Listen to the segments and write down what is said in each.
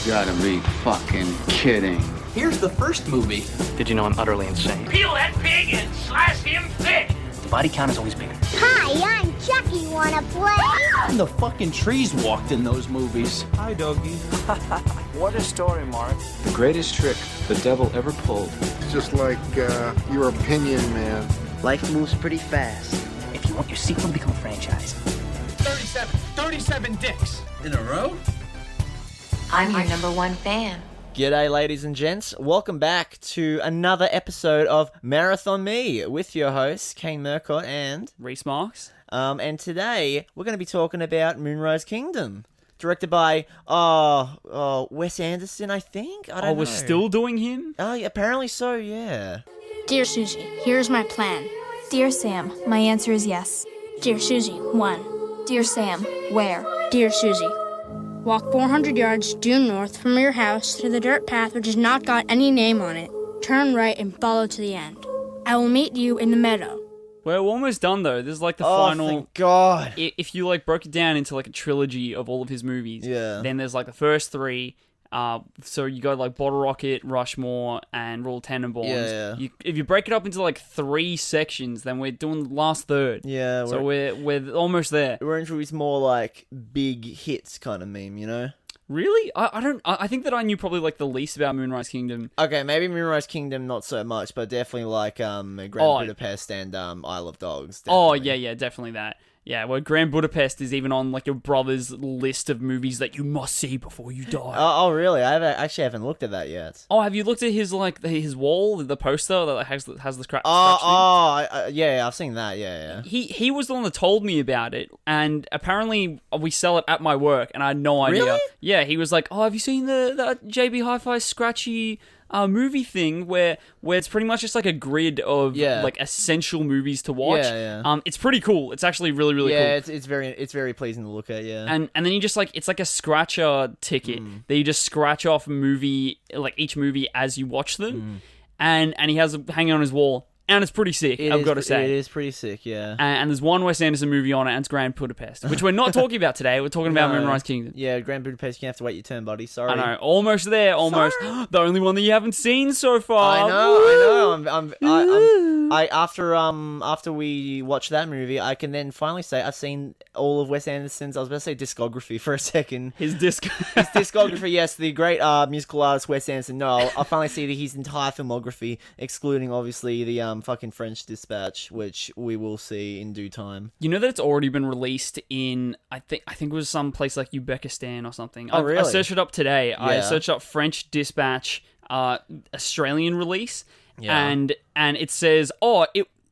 Gotta be fucking kidding. Here's the first movie. Did you know I'm utterly insane? Peel that pig and slice him thick. The body count is always bigger. Hi, I'm Chucky. Wanna play? The fucking trees walked in those movies. Hi, doggy. What a story, Mark. The greatest trick the devil ever pulled. It's just like your opinion, man. Life moves pretty fast. If you want your sequel to become a franchise. 37 dicks. In a row? I'm your number one fan. G'day, ladies and gents. Welcome back to another episode of Marathon Me with your hosts, Kane Murcott and Rhys Marks. And today we're going to be talking about Moonrise Kingdom, directed by Wes Anderson, I think. I don't know. We're still doing him? Oh, yeah, apparently so. Yeah. Dear Susie, here's my plan. Dear Sam, my answer is yes. Dear Susie, 1. Dear Sam, where? Dear Susie, walk 400 yards due north from your house to the dirt path which has not got any name on it. Turn right and follow to the end. I will meet you in the meadow. We're almost done, though. This is like the final... thank God. If you like broke it down into like a trilogy of all of his movies, then there's like the first 3. So you go like Bottle Rocket, Rushmore, and Royal Tenenbaums. Yeah. If you break it up into like 3 sections, then we're doing the last third. Yeah. So we're almost there. We're into his more like big hits kind of meme, you know? Really? I think that I knew probably like the least about Moonrise Kingdom. Okay, maybe Moonrise Kingdom not so much, but definitely like Grand Budapest and Isle of Dogs. Definitely. Oh yeah, definitely that. Yeah, well, Grand Budapest is even on like your brother's list of movies that you must see before you die. Oh really? I actually haven't looked at that yet. Oh, have you looked at his like his wall, the poster that has the scratch? Yeah, I've seen that. Yeah. He was the one that told me about it, and apparently we sell it at my work, and I had no idea. Really? Yeah, he was like, "Oh, have you seen the JB Hi-Fi scratchy?" Movie thing where it's pretty much just like a grid of like essential movies to watch. Yeah. It's pretty cool. It's actually really cool. Yeah, it's very pleasing to look at. Yeah. And then you just like it's like a scratcher ticket that you just scratch off each movie as you watch them, and he has it hanging on his wall. And it's pretty sick, I've got to say. It is pretty sick, yeah. And there's one Wes Anderson movie on it, and it's Grand Budapest, which we're not talking about today. We're talking about Moonrise Kingdom. Yeah, Grand Budapest, you have to wait your turn, buddy. Sorry. I know, almost there, almost. The only one that you haven't seen so far. I know. After we watch that movie, I can then finally say I've seen all of Wes Anderson's, I was about to say discography for a second. His discography, yes, the great musical artist Wes Anderson. No, I'll finally see his entire filmography, excluding obviously the fucking French Dispatch, which we will see in due time. You know that it's already been released in I think it was some place like Uzbekistan or something. Oh, really? I searched it up today. Yeah. I searched up French Dispatch Australian release, and it says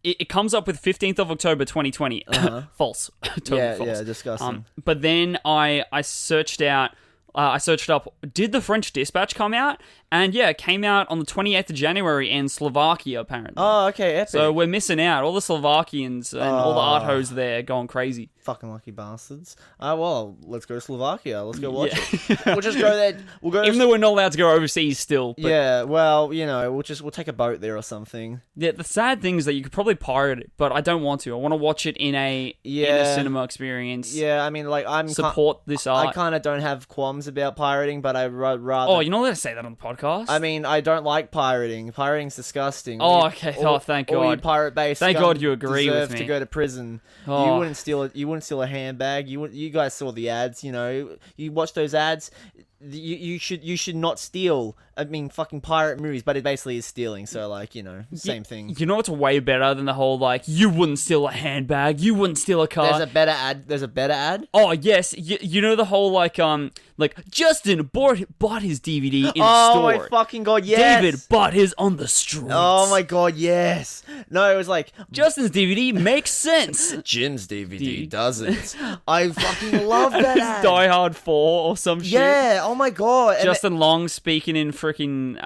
it comes up with 15th of October 2020. False. Totally false. Yeah, disgusting. But then I searched out. I searched up, did the French Dispatch come out? And yeah, it came out on the 28th of January in Slovakia, apparently. Oh, okay, epic. So we're missing out. All the Slovakians and all the arthos there going crazy. Fucking lucky bastards. Well, let's go to Slovakia. Let's go watch it. We'll just go there. Even though we're not allowed to go overseas still. But yeah, well, you know, we'll take a boat there or something. Yeah, the sad thing is that you could probably pirate it, but I don't want to. I want to watch it in a cinema experience. Yeah, I mean, like, support this art. I kind of don't have qualms about pirating, but I rather... Oh, you're not allowed to say that on the podcast? I mean, I don't like pirating. Pirating's disgusting. Oh, okay. Thank God. All you pirate base. Thank God you agree with me. Deserve to go to prison. Oh. You wouldn't steal a handbag. You guys saw the ads. You know, you watch those ads. You should not steal. I mean, fucking pirate movies, but it basically is stealing. So, like, you know, same thing. You know what's way better than the whole, like, you wouldn't steal a handbag, you wouldn't steal a car. There's a better ad? Oh, yes. You know the whole, like Justin bought his DVD in store. Oh, my fucking God, yes. David bought his on the streets. Oh, my God, yes. No, it was like... Justin's DVD makes sense. Jim's DVD doesn't. I fucking love that ad. Die Hard 4 or some shit. Yeah, oh my God. Justin Long speaking in freaking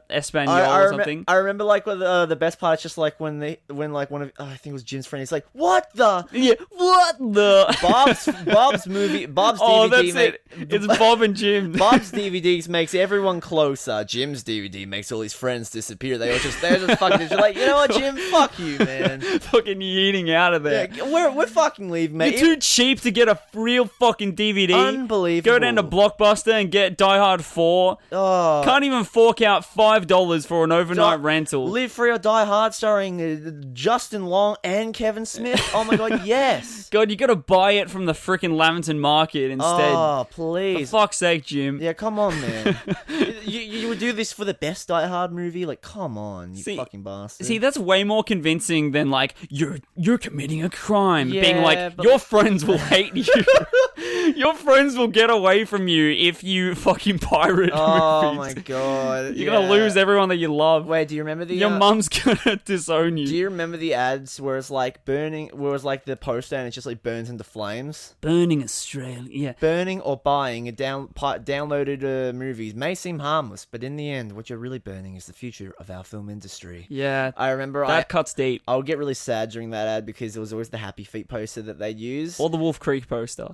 Espanol or something. I remember like the best part is just like when one of I think it was Jim's friend. He's like, "What the? Yeah, what the?" Bob's DVD. Oh, that's it. It's Bob and Jim. Bob's DVDs makes everyone closer. Jim's DVD makes all his friends disappear. They're just fucking. You're like, you know what, Jim? Fuck you, man. Fucking yeeting out of there. Yeah, we're fucking leaving, mate. You're too cheap to get a real fucking DVD. Unbelievable. Go down to Blockbuster and get Die Hard 4. Oh. Can't even fork out $5 for an overnight rental. Live Free or Die Hard starring Justin Long and Kevin Smith. Oh my god, yes. God, you gotta buy it from the frickin' Lamington Market instead. Oh, please. For fuck's sake, Jim. Yeah, come on, man. you would do this for the best Die Hard movie? Like, come on, you fucking bastard. See, that's way more convincing than like you're committing a crime. Yeah, being like but your friends will hate you. Your friends will get away from you if you fucking pirate movies. Oh my god. You're gonna lose everyone that you love. Wait, do you remember the... Your mum's gonna disown you. Do you remember the ads where it's like burning, where it's like the poster and it just like burns into flames? Burning Australia, yeah. Burning or buying downloaded movies may seem harmless, but in the end, what you're really burning is the future of our film industry. Yeah. I remember that cuts deep. I would get really sad during that ad because it was always the Happy Feet poster that they'd use. Or the Wolf Creek poster.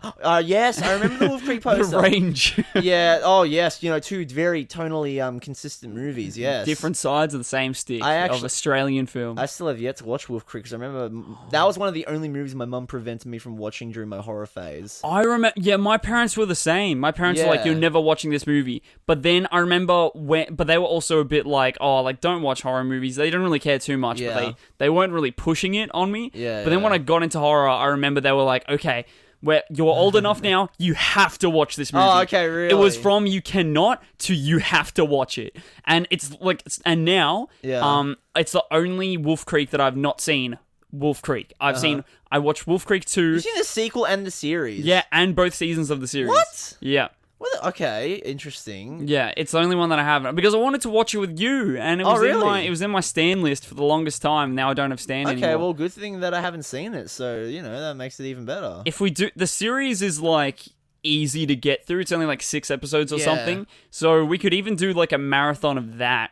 Yes, I remember the Wolf Creek poster. The range. Yeah, oh yes, two very tonally consistent movies, yes. Different sides of the same stick of Australian film. I still have yet to watch Wolf Creek because I remember that was one of the only movies my mum prevented me from watching during my horror phase. I remember, yeah, my parents were the same. My parents were like, you're never watching this movie. But then I remember but they were also a bit like, oh, like, don't watch horror movies. They don't really care too much, but they weren't really pushing it on me. Yeah, but then when I got into horror, I remember they were like, okay, you're old enough now, you have to watch this movie. Oh, okay, really? It was from you cannot to you have to watch it. And it's like, and now, it's the only Wolf Creek that I've not seen. Wolf Creek. I watched Wolf Creek 2. You've seen the sequel and the series? Yeah, and both seasons of the series. What? Yeah. Well, okay, interesting. Yeah, it's the only one that I haven't because I wanted to watch it with you, and it was in my Stan list for the longest time. Now I don't have Stan anymore. Okay, well, good thing that I haven't seen it, so that makes it even better. If we do, the series is like easy to get through. It's only like 6 episodes or something, so we could even do like a marathon of that,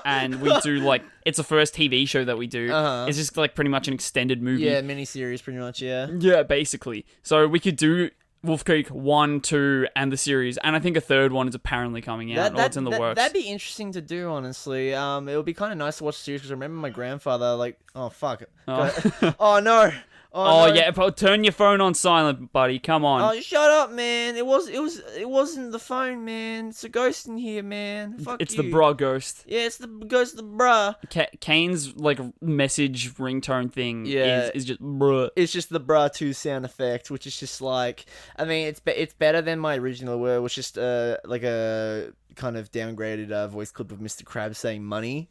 and we do like it's the first TV show that we do. It's just like pretty much an extended movie. Yeah, miniseries, pretty much. Yeah. Yeah, basically. So we could do Wolf Creek 1, 2, and the series, and I think a third one is apparently coming out, or it's in the works. That'd be interesting to do, honestly. It would be kind of nice to watch the series, because I remember my grandfather, like, oh, fuck. Oh, no. Oh, no. Yeah, turn your phone on silent, buddy. Come on. Oh, shut up, man. It wasn't the phone, man. It's a ghost in here, man. Fuck it's you. the bra ghost. Yeah, it's the ghost of the bra. Kane's like message ringtone thing is just bruh. It's just the bra 2 sound effect, which is just like, I mean, it's better than my original, where it was just like a kind of downgraded voice clip of Mr. Krabs saying money.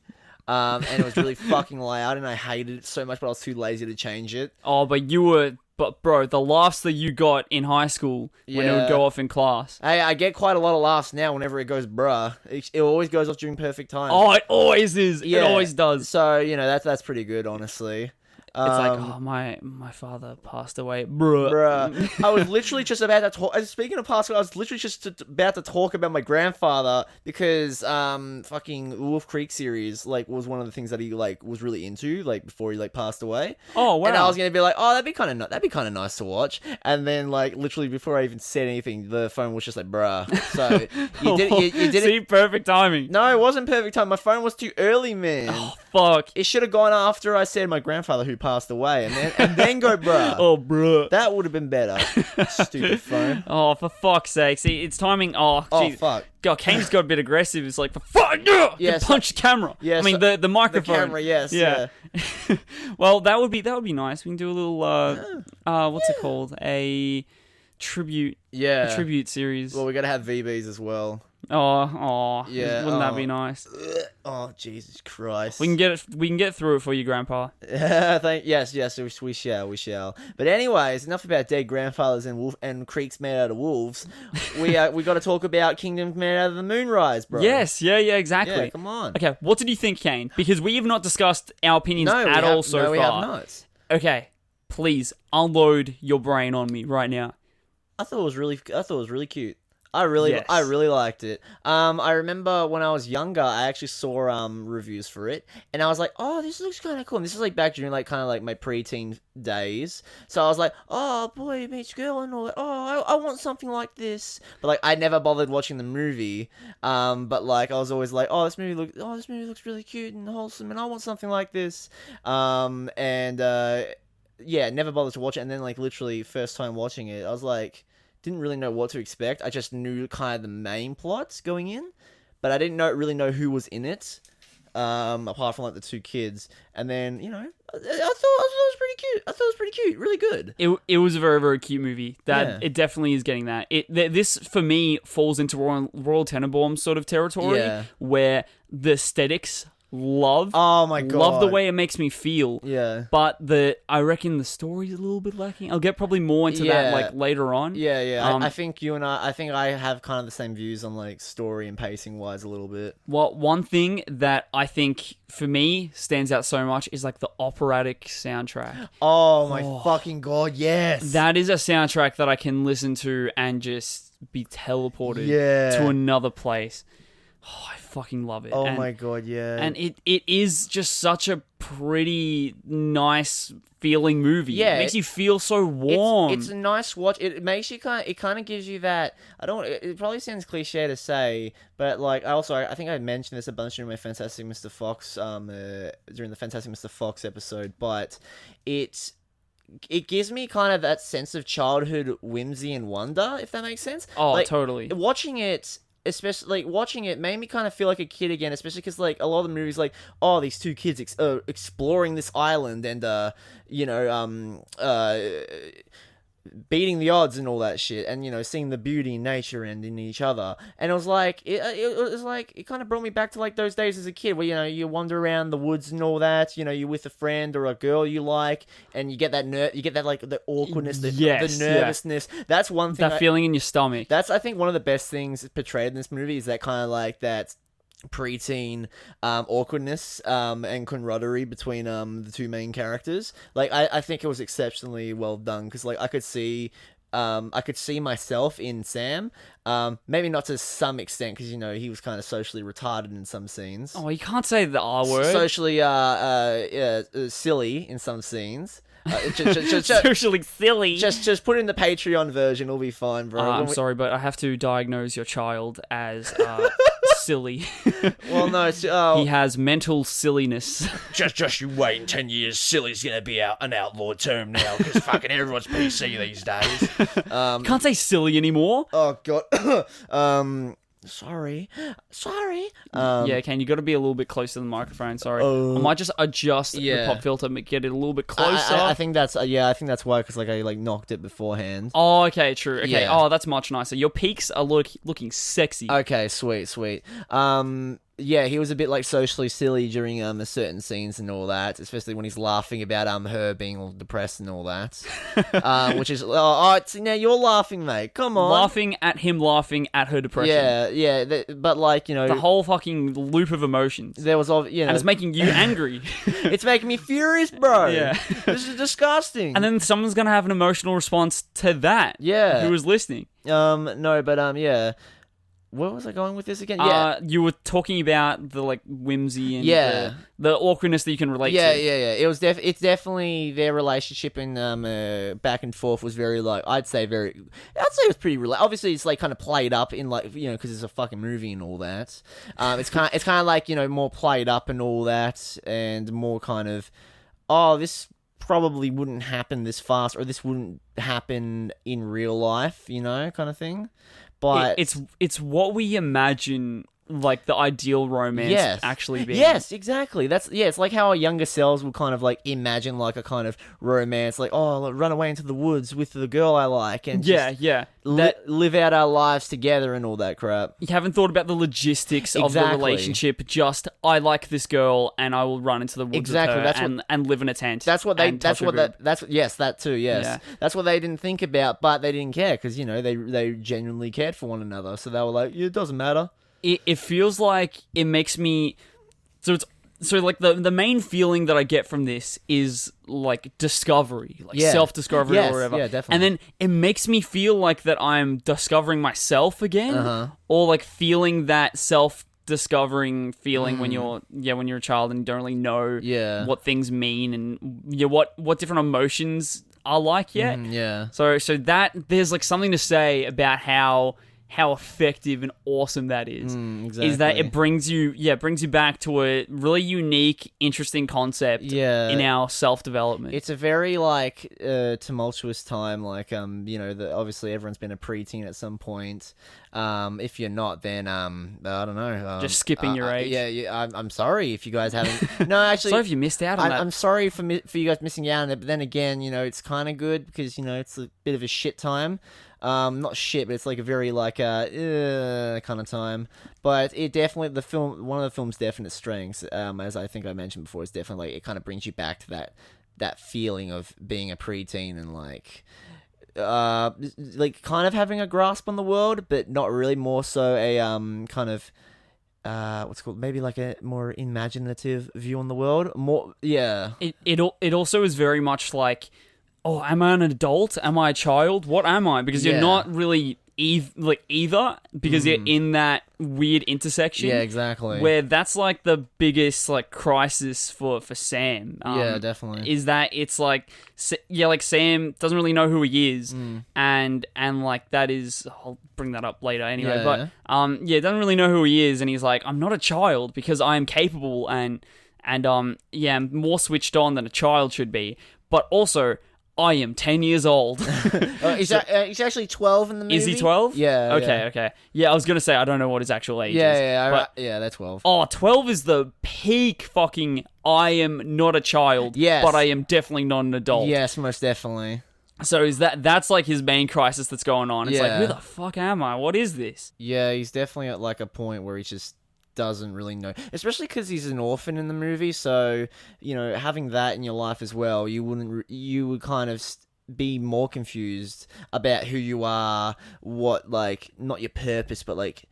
And it was really fucking loud, and I hated it so much, but I was too lazy to change it. Oh, but bro, the laughs that you got in high school when it would go off in class. Hey, I get quite a lot of laughs now whenever it goes bruh. It always goes off during perfect time. Oh, it always is. Yeah. It always does. So, that's pretty good, honestly. It's like, oh, my father passed away. Bruh. I was literally just about to talk... Speaking of passed away, I was literally just about to talk about my grandfather because fucking Wolf Creek series was one of the things that he was really into before he passed away. Oh, wow. And I was going to be like, oh, that'd be kind of nice to watch. And then literally before I even said anything, the phone was just like, bruh. So you did See, perfect timing. No, it wasn't perfect time. My phone was too early, man. Oh, fuck. It should have gone after I said my grandfather who passed away, and then go bruh. Oh, bruh. That would have been better. Stupid phone. Oh, for fuck's sake. See, it's timing. Oh, fuck. God, Kane's got a bit aggressive. It's like, for fuck, yeah, punch the camera. Yeah, I mean, the microphone. The camera, yes. Yeah. Well, that would be nice. We can do a little, what's it called? A tribute. Yeah. A tribute series. Well, we got to have VBs as well. Oh, yeah. Wouldn't that be nice? Oh, Jesus Christ. We can get through it for you, Grandpa. Yes, we shall. But anyways, enough about dead grandfathers and creeks made out of wolves. We got to talk about kingdoms made out of the moonrise, bro. Yes, yeah, exactly. Yeah, come on. Okay, what did you think, Kane? Because we have not discued our opinions at all so far. No, we have not. Okay, please unload your brain on me right now. I thought it was really cute. I really liked it. I remember when I was younger, I actually saw reviews for it, and I was like, "Oh, this looks kind of cool." And this is back during kind of my preteen days. So I was like, "Oh, boy meets girl," and all that. "Oh, I want something like this." But I never bothered watching the movie. But I was always like, "Oh, this movie looks really cute and wholesome, and I want something like this." Yeah, never bothered to watch it, and then literally first time watching it, I was like, didn't really know what to expect. I just knew kind of the main plots going in, but I didn't really know who was in it. Apart from like the two kids, and then I thought it was pretty cute. I thought it was pretty cute, really good. It was a very, very cute movie. It definitely is getting that. This for me falls into Royal Tenenbaum sort of territory, where the aesthetics love the way it makes me feel. But I reckon the story's a little bit lacking. I'll get probably more into that like later on. I think I have kind of the same views on like story and pacing wise a little bit. Well, one thing that I think for me stands out so much is like the operatic soundtrack. Oh my fucking god, yes. That is a soundtrack that I can listen to and just be teleported to another place. Oh, I fucking love it. Oh my god, yeah. And it is just such a pretty nice feeling movie. Yeah, it makes you feel so warm. It's a nice watch. It makes you it kind of gives you that. It probably sounds cliche to say, but like I think I mentioned this a bunch during my Fantastic Mr. Fox during the Fantastic Mr. Fox episode, but it gives me kind of that sense of childhood whimsy and wonder, if that makes sense. Oh, like, totally. Watching it, especially like watching it, made me kind of feel like a kid again. Especially because like a lot of the movies, like these two kids exploring this island and beating the odds and all that shit, and seeing the beauty in nature and in each other. And it was like it kind of brought me back to like those days as a kid, where you wander around the woods and all that. You're with a friend or a girl you like, and you get that like the awkwardness, the nervousness. That's one thing. That feeling in your stomach. That's I think one of the best things portrayed in this movie is that kind of like that preteen awkwardness and camaraderie between the two main characters. Like I think it was exceptionally well done, because like I could see myself in Sam, maybe not to some extent, because he was kind of socially retarded in some scenes. Oh, you can't say the R word. Socially silly in some scenes. Socially silly. Just put in the Patreon version, it'll be fine, bro. I'm sorry, but I have to diagnose your child as silly. Well, no, he has mental silliness. Just you wait in 10 years, silly's gonna be an outlawed term now, because fucking everyone's PC these days. Can't say silly anymore. Oh god. Sorry. Yeah, Kane, you got to be a little bit closer to the microphone. Sorry, I might just adjust the pop filter and get it a little bit closer. I think that's why, because like I like knocked it beforehand. Oh, okay, true. Okay, Yeah. that's much nicer. Your peaks are looking sexy. Okay, sweet. Yeah, he was a bit like socially silly during certain scenes and all that, especially when he's laughing about her being all depressed and all that. Which is now you're laughing, mate. Come on, laughing at her depression. Yeah. But like the whole fucking loop of emotions. There was and it's making you angry. It's making me furious, bro. Yeah, this is disgusting. And then someone's gonna have an emotional response to that. Yeah, who was listening? No, but yeah. Where was I going with this again? Yeah, you were talking about the like whimsy and the awkwardness that you can relate to. Yeah. It was it's definitely their relationship and back and forth was very like I'd say it was pretty obviously it's like kind of played up in like because it's a fucking movie and all that. It's kind of like more played up and all that, and more kind of this probably wouldn't happen this fast, or this wouldn't happen in real life, kind of thing. But it's what we imagine like the ideal romance actually being. Yes, exactly. It's like how our younger selves would kind of like imagine like a kind of romance, like run away into the woods with the girl I like, and live out our lives together and all that crap. You haven't thought about the logistics of the relationship. Just I like this girl and I will run into the woods with her and live in a tent. That too. Yes, Yeah. That's what they didn't think about, but they didn't care because they genuinely cared for one another. So they were like, it doesn't matter. It feels like it makes me so like the main feeling that I get from this is like discovery, like self-discovery or whatever. Yeah, definitely. And then it makes me feel like that I'm discovering myself again, or like feeling that self-discovering feeling when you're a child and you don't really know what things mean and what different emotions are like yet. Yeah. So that there's like something to say about how how effective and awesome that is. Exactly. Is that it brings you back to a really unique, interesting concept in our self-development. It's a very like tumultuous time. Like obviously everyone's been a preteen at some point. If you're not, then I don't know. Just skipping your age. Yeah. I'm sorry if you guys haven't. No, actually, sorry if you missed out on that. I'm sorry for you guys missing out on it. But then again, it's kind of good because it's a bit of a shit time. Not shit, but it's like a very like kind of time. But it definitely one of the film's definite strengths, as I think I mentioned before, is definitely it kind of brings you back to that feeling of being a preteen and like kind of having a grasp on the world, but not really. More so a kind of what's it called, maybe like a more imaginative view on the world. More, yeah. It also is very much like, oh, am I an adult? Am I a child? What am I? Because you're not really either, because you're in that weird intersection. Yeah, exactly. Where that's like the biggest like crisis for Sam. Yeah, definitely. Is that it's like Sam doesn't really know who he is, and like that is, I'll bring that up later anyway. But doesn't really know who he is, and he's like, I'm not a child because I am capable and I'm more switched on than a child should be, but also I am 10 years old. He's actually 12 in the movie. Is he 12? Yeah. Okay. Yeah, I was going to say, I don't know what his actual age is. Yeah, they're 12. Oh, 12 is the peak fucking, I am not a child, but I am definitely not an adult. Yes, most definitely. So that's like his main crisis that's going on. It's like, who the fuck am I? What is this? Yeah, he's definitely at like a point where he's just doesn't really know, especially because he's an orphan in the movie, so having that in your life as well, you would kind of be more confused about who you are, what, like, not your purpose, but like,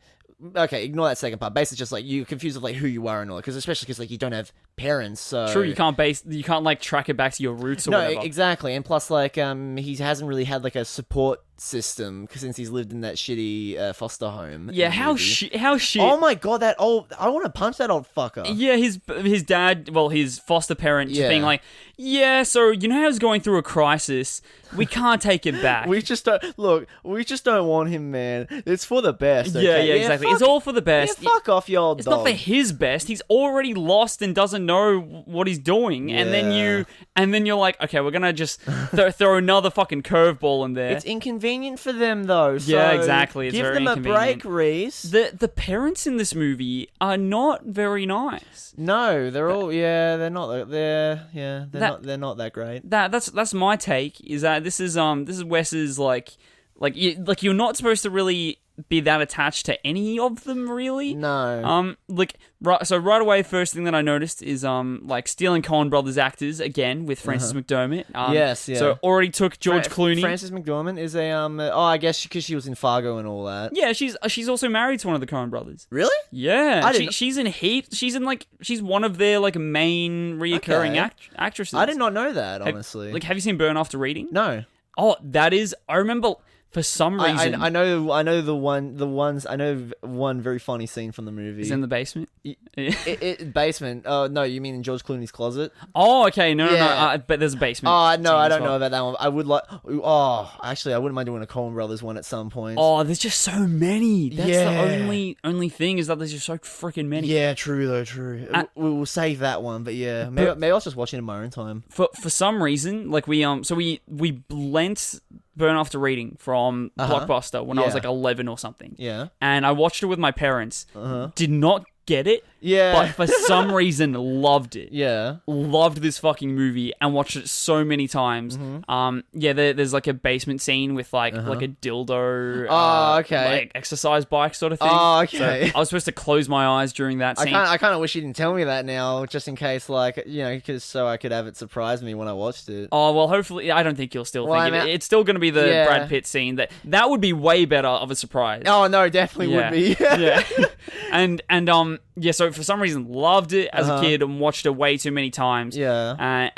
okay, ignore that second part. Basically, just like you're confused of like who you are and all, because especially because like you don't have parents, so true, you can't like track it back to your roots or whatever. Exactly, and plus like he hasn't really had like a support system since he's lived in that shitty foster home. Yeah, how shit. Oh my god, I want to punch that old fucker. Yeah, his dad, well, his foster parent, just being like, so how he's going through a crisis. We can't take it back. We just don't want him, man. It's for the best. Okay? Yeah, exactly. It's all for the best. Yeah, fuck off, you old It's dog. not for his best. He's already lost and doesn't know what he's doing. Yeah. And then you're like, okay, we're gonna just throw another fucking curveball in there. It's inconvenient for them though. So yeah, exactly. It's give very them a break, Rhys. The parents in this movie are not very nice. No, they're all they're not that great. That's my take. Is that this is Wes's like you're not supposed to really be that attached to any of them, really. No. Right away, first thing that I noticed is like Steele and Coen brothers actors again with Frances McDormand. Yes, yeah. So already took George Clooney. Frances McDormand is a I guess because she was in Fargo and all that. Yeah, she's also married to one of the Coen brothers. Really? Yeah. She's in heaps. She's one of their like main reoccurring actresses. I did not know that, honestly. Have you seen Burn After Reading? No. Oh, that is. I rember. For some reason, I know one very funny scene from the movie. Is in the basement. Basement. Oh no, you mean in George Clooney's closet? Oh, okay. No. But there's a basement. Oh no, I don't know about that one. I would like. Oh, actually, I wouldn't mind doing a Coen Brothers one at some point. Oh, there's just so many. That's the only thing is that there's just so freaking many. Yeah, true though. True. We'll save that one, but yeah, maybe I'll just watch it in my own time. For some reason, like we lent Burn After Reading from Blockbuster when I was like 11 or something. Yeah. And I watched it with my parents. Did not get it. Yeah. But for some reason, loved it. Yeah. Loved this fucking movie and watched it so many times. There's like a basement scene with like a dildo. Oh, okay. Like exercise bike sort of thing. Oh, okay. So I was supposed to close my eyes during that scene. I kind of wish you didn't tell me that now, just in case, like, so I could have it surprise me when I watched it. Oh, well, hopefully, I don't think you'll still think of it. It's still going to be the Brad Pitt scene. That would be way better of a surprise. Oh, no, definitely would be. Yeah. So for some reason, loved it as a kid and watched it way too many times. Yeah. I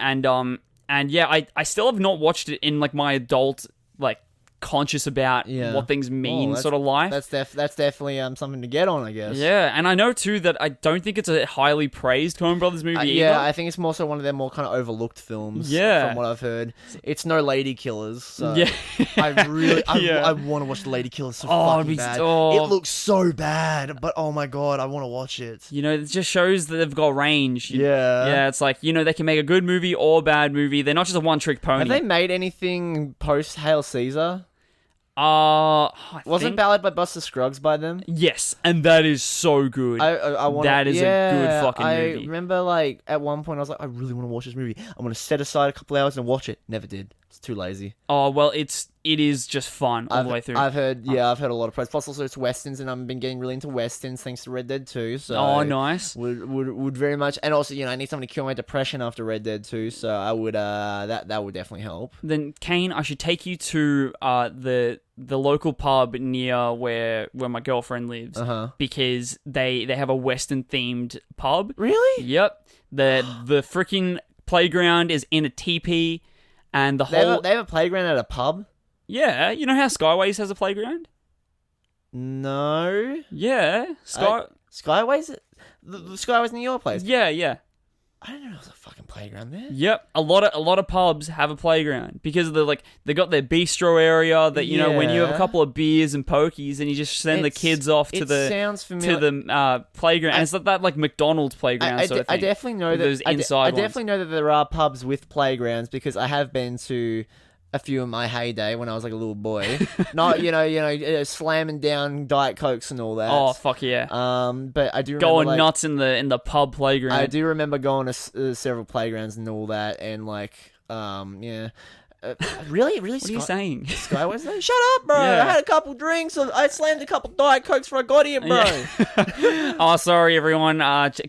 still have not watched it in like my adult like conscious about what things mean, sort of life. That's definitely something to get on, I guess. Yeah, and I know too that I don't think it's a highly praised Coen Brothers movie either. Yeah, I think it's more so one of their more kind of overlooked films. Yeah. From what I've heard, it's no Lady Killers. So Yeah. I want to watch the Lady Killers so fucking bad. It looks so bad, but oh my god, I want to watch it. You know, it just shows that they've got range. Yeah, it's like, you know, they can make a good movie or a bad movie. They're not just a one-trick pony. Have they made anything post Hail Caesar? Wasn't Ballad by Buster Scruggs by them? Yes, and that is so good. That is a good fucking movie. I remember, like, at one point I was like, I really want to watch this movie. I'm going to set aside a couple hours and watch it. Never did. It's too lazy. Oh, well, it is just fun all the way through. I've heard a lot of praise. Plus, also, it's westerns, and I've been getting really into westerns thanks to Red Dead 2. So nice. Would very much, and also, you know, I need something to cure my depression after Red Dead 2. So I would that would definitely help. Then, Kane, I should take you to the local pub near where my girlfriend lives, because they have a western themed pub. Really? Yep. The freaking playground is in a teepee. And they have a playground at a pub? Yeah, you know how Skyways has a playground? No. Yeah, Skyways? The Skyways near your place? Yeah. I didn't know there was a fucking playground there. Yep, a lot of pubs have a playground because they got their bistro area that, you know, when you have a couple of beers and pokies and you just send the kids off to the playground. And it's like that, like, McDonald's playground sort of thing. I definitely know that. Those inside I definitely know that there are pubs with playgrounds because I have been to a few in my heyday when I was like a little boy. Not, you know, slamming down Diet Cokes and all that. Oh, fuck yeah. But I do remember going nuts in the pub playground. I do remember going to several playgrounds and all that, and like, yeah. Really? What are you saying? Skyways? Shut up, bro! Yeah. I had a couple drinks. I slammed a couple Diet Cokes before I got here, bro. Yeah. Oh, sorry, everyone.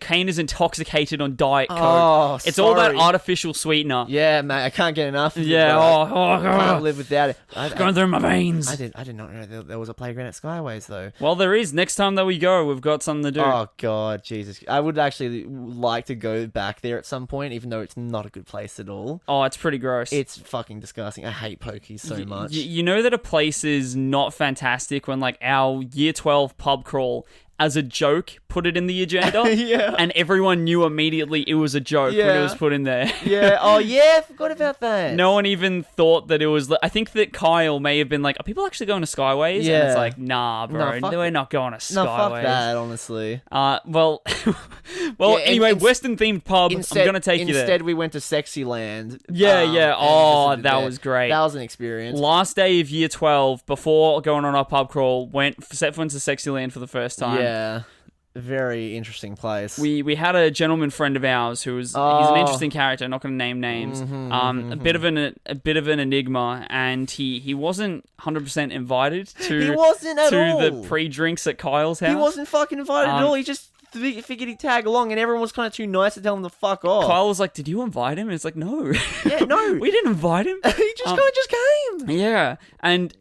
Kane is intoxicated on Diet Coke. Oh, it's all that artificial sweetener. Yeah, mate. I can't get enough of it. Yeah. God. I can't live without it. It's going through my veins. I did not know there was a playground at Skyways, though. Well, there is. Next time that we go, we've got something to do. Oh, God. Jesus. I would actually like to go back there at some point, even though it's not a good place at all. Oh, it's pretty gross. It's fucking disgusting. I hate pokies so much. You know that a place is not fantastic when, like, our year 12 pub crawl, as a joke, put it in the agenda. Yeah. And everyone knew immediately it was a joke when it was put in there. Yeah. Oh, yeah. I forgot about that. No one even thought that it was... I think that Kyle may have been like, are people actually going to Skyways? Yeah. And it's like, nah, bro. We're not going to Skyways. No, fuck that, honestly. Well, anyway, Western-themed pub. I'm going to take you there. Instead, we went to Sexyland. Yeah. Oh, that was great. That was an experience. Last day of year 12, before going on our pub crawl, set foot into Sexyland for the first time. Yeah. Very interesting place. We had a gentleman friend of ours who was he's an interesting character. Not going to name names. A bit of an enigma, and he wasn't 100% invited to the pre-drinks at Kyle's house. He wasn't fucking invited at all. He just figured he'd tag along, and everyone was kind of too nice to tell him to fuck off. Kyle was like, "Did you invite him?" And it's like, "No, yeah, no, we didn't invite him. He just kind of just came." Yeah, and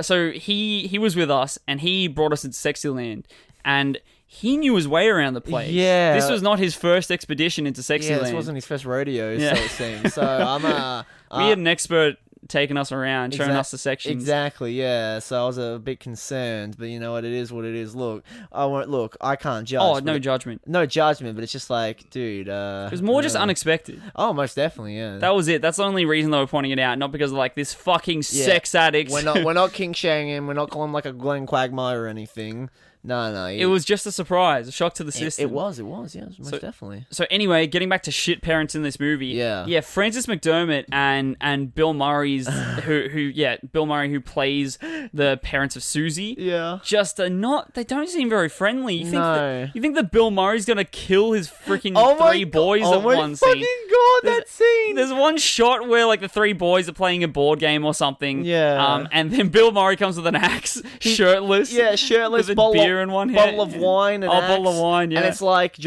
so he was with us, and he brought us into Sexyland, and he knew his way around the place. Yeah. This was not his first expedition into Sexyland. Yeah, this wasn't his first rodeo, so it seems. So we had an expert taking us around, showing us the sections. Exactly, yeah. So I was a bit concerned, but you know what? It is what it is. Look, I can't judge. Oh, no judgment. No judgment, but it's just like, dude. It was more just unexpected. Oh, most definitely, yeah. That was it. That's the only reason they were pointing it out, not because of like this fucking sex addict. We're not king shaming him. We're not calling him like a Glenn Quagmire or anything. No. It was just a surprise, a shock to the system. It was, yeah, most definitely. So anyway, getting back to shit parents in this movie. Yeah, Frances McDermott and Bill Murray's Bill Murray who plays the parents of Susie. Yeah. Just they don't seem very friendly. You think that Bill Murray's gonna kill his freaking three boys at one scene? Oh my god, that scene! There's one shot where like the three boys are playing a board game or something. Yeah. And then Bill Murray comes with an axe, shirtless. Yeah, shirtless, bolo beer in one hand, bottle of wine, and bottle of wine, yeah. And it's like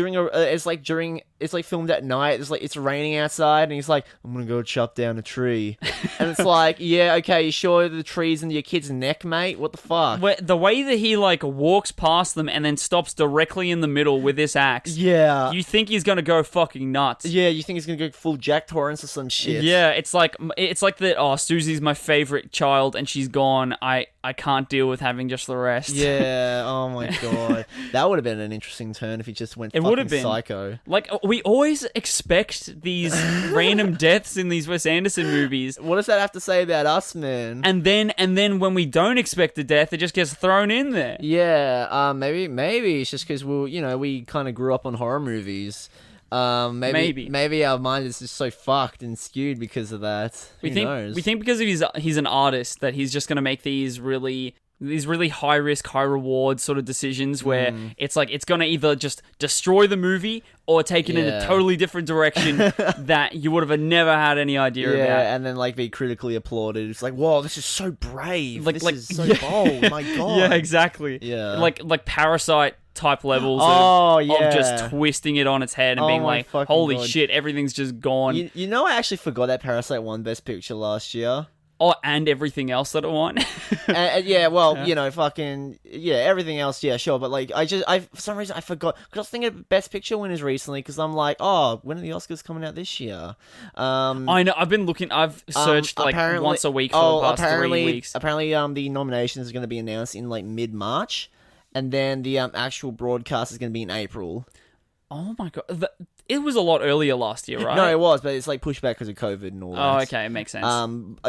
it's like filmed at night. It's raining outside, and he's like, I'm gonna go chop down a tree, and it's like, yeah, okay, you sure the tree's in your kid's neck, mate? What the fuck? The way that he like walks past them and then stops directly in the middle with this axe. Yeah, you think he's gonna go fucking nuts. Yeah, you think he's gonna go full Jack Torrance or some shit. Yeah, it's like that. Oh, Susie's my favorite child, and she's gone. I can't deal with having just the rest. Yeah. Oh my god, that would have been an interesting turn if he just went. It would have been psycho. Like we always expect these random deaths in these Wes Anderson movies. What does that have to say about us, man? And then when we don't expect a death, it just gets thrown in there. Yeah. Maybe it's just because we kind of grew up on horror movies. Maybe our mind is just so fucked and skewed because of that. Who knows? We think because he's an artist that he's just going to make these really high risk, high reward sort of decisions where it's like it's going to either just destroy the movie or take it in a totally different direction that you would have never had any idea about. Yeah, and then like be critically applauded. It's like, whoa, this is so brave. This is so bold. My god. Yeah, exactly. Yeah, like Parasite type levels of just twisting it on its head and being like, holy shit, everything's just gone. You know, I actually forgot that Parasite won Best Picture last year. Oh, and everything else that it won. Everything else, yeah, sure. But like, for some reason I forgot because I was thinking of Best Picture winners recently because I'm like, oh, when are the Oscars coming out this year? I know. I've been looking. I've searched like once a week for the past 3 weeks. Apparently, the nominations are going to be announced in like mid-March, and then the actual broadcast is going to be in April. Oh my god. It was a lot earlier last year, right? No, it was, but it's like pushed back because of COVID and all that. Oh, okay, it makes sense.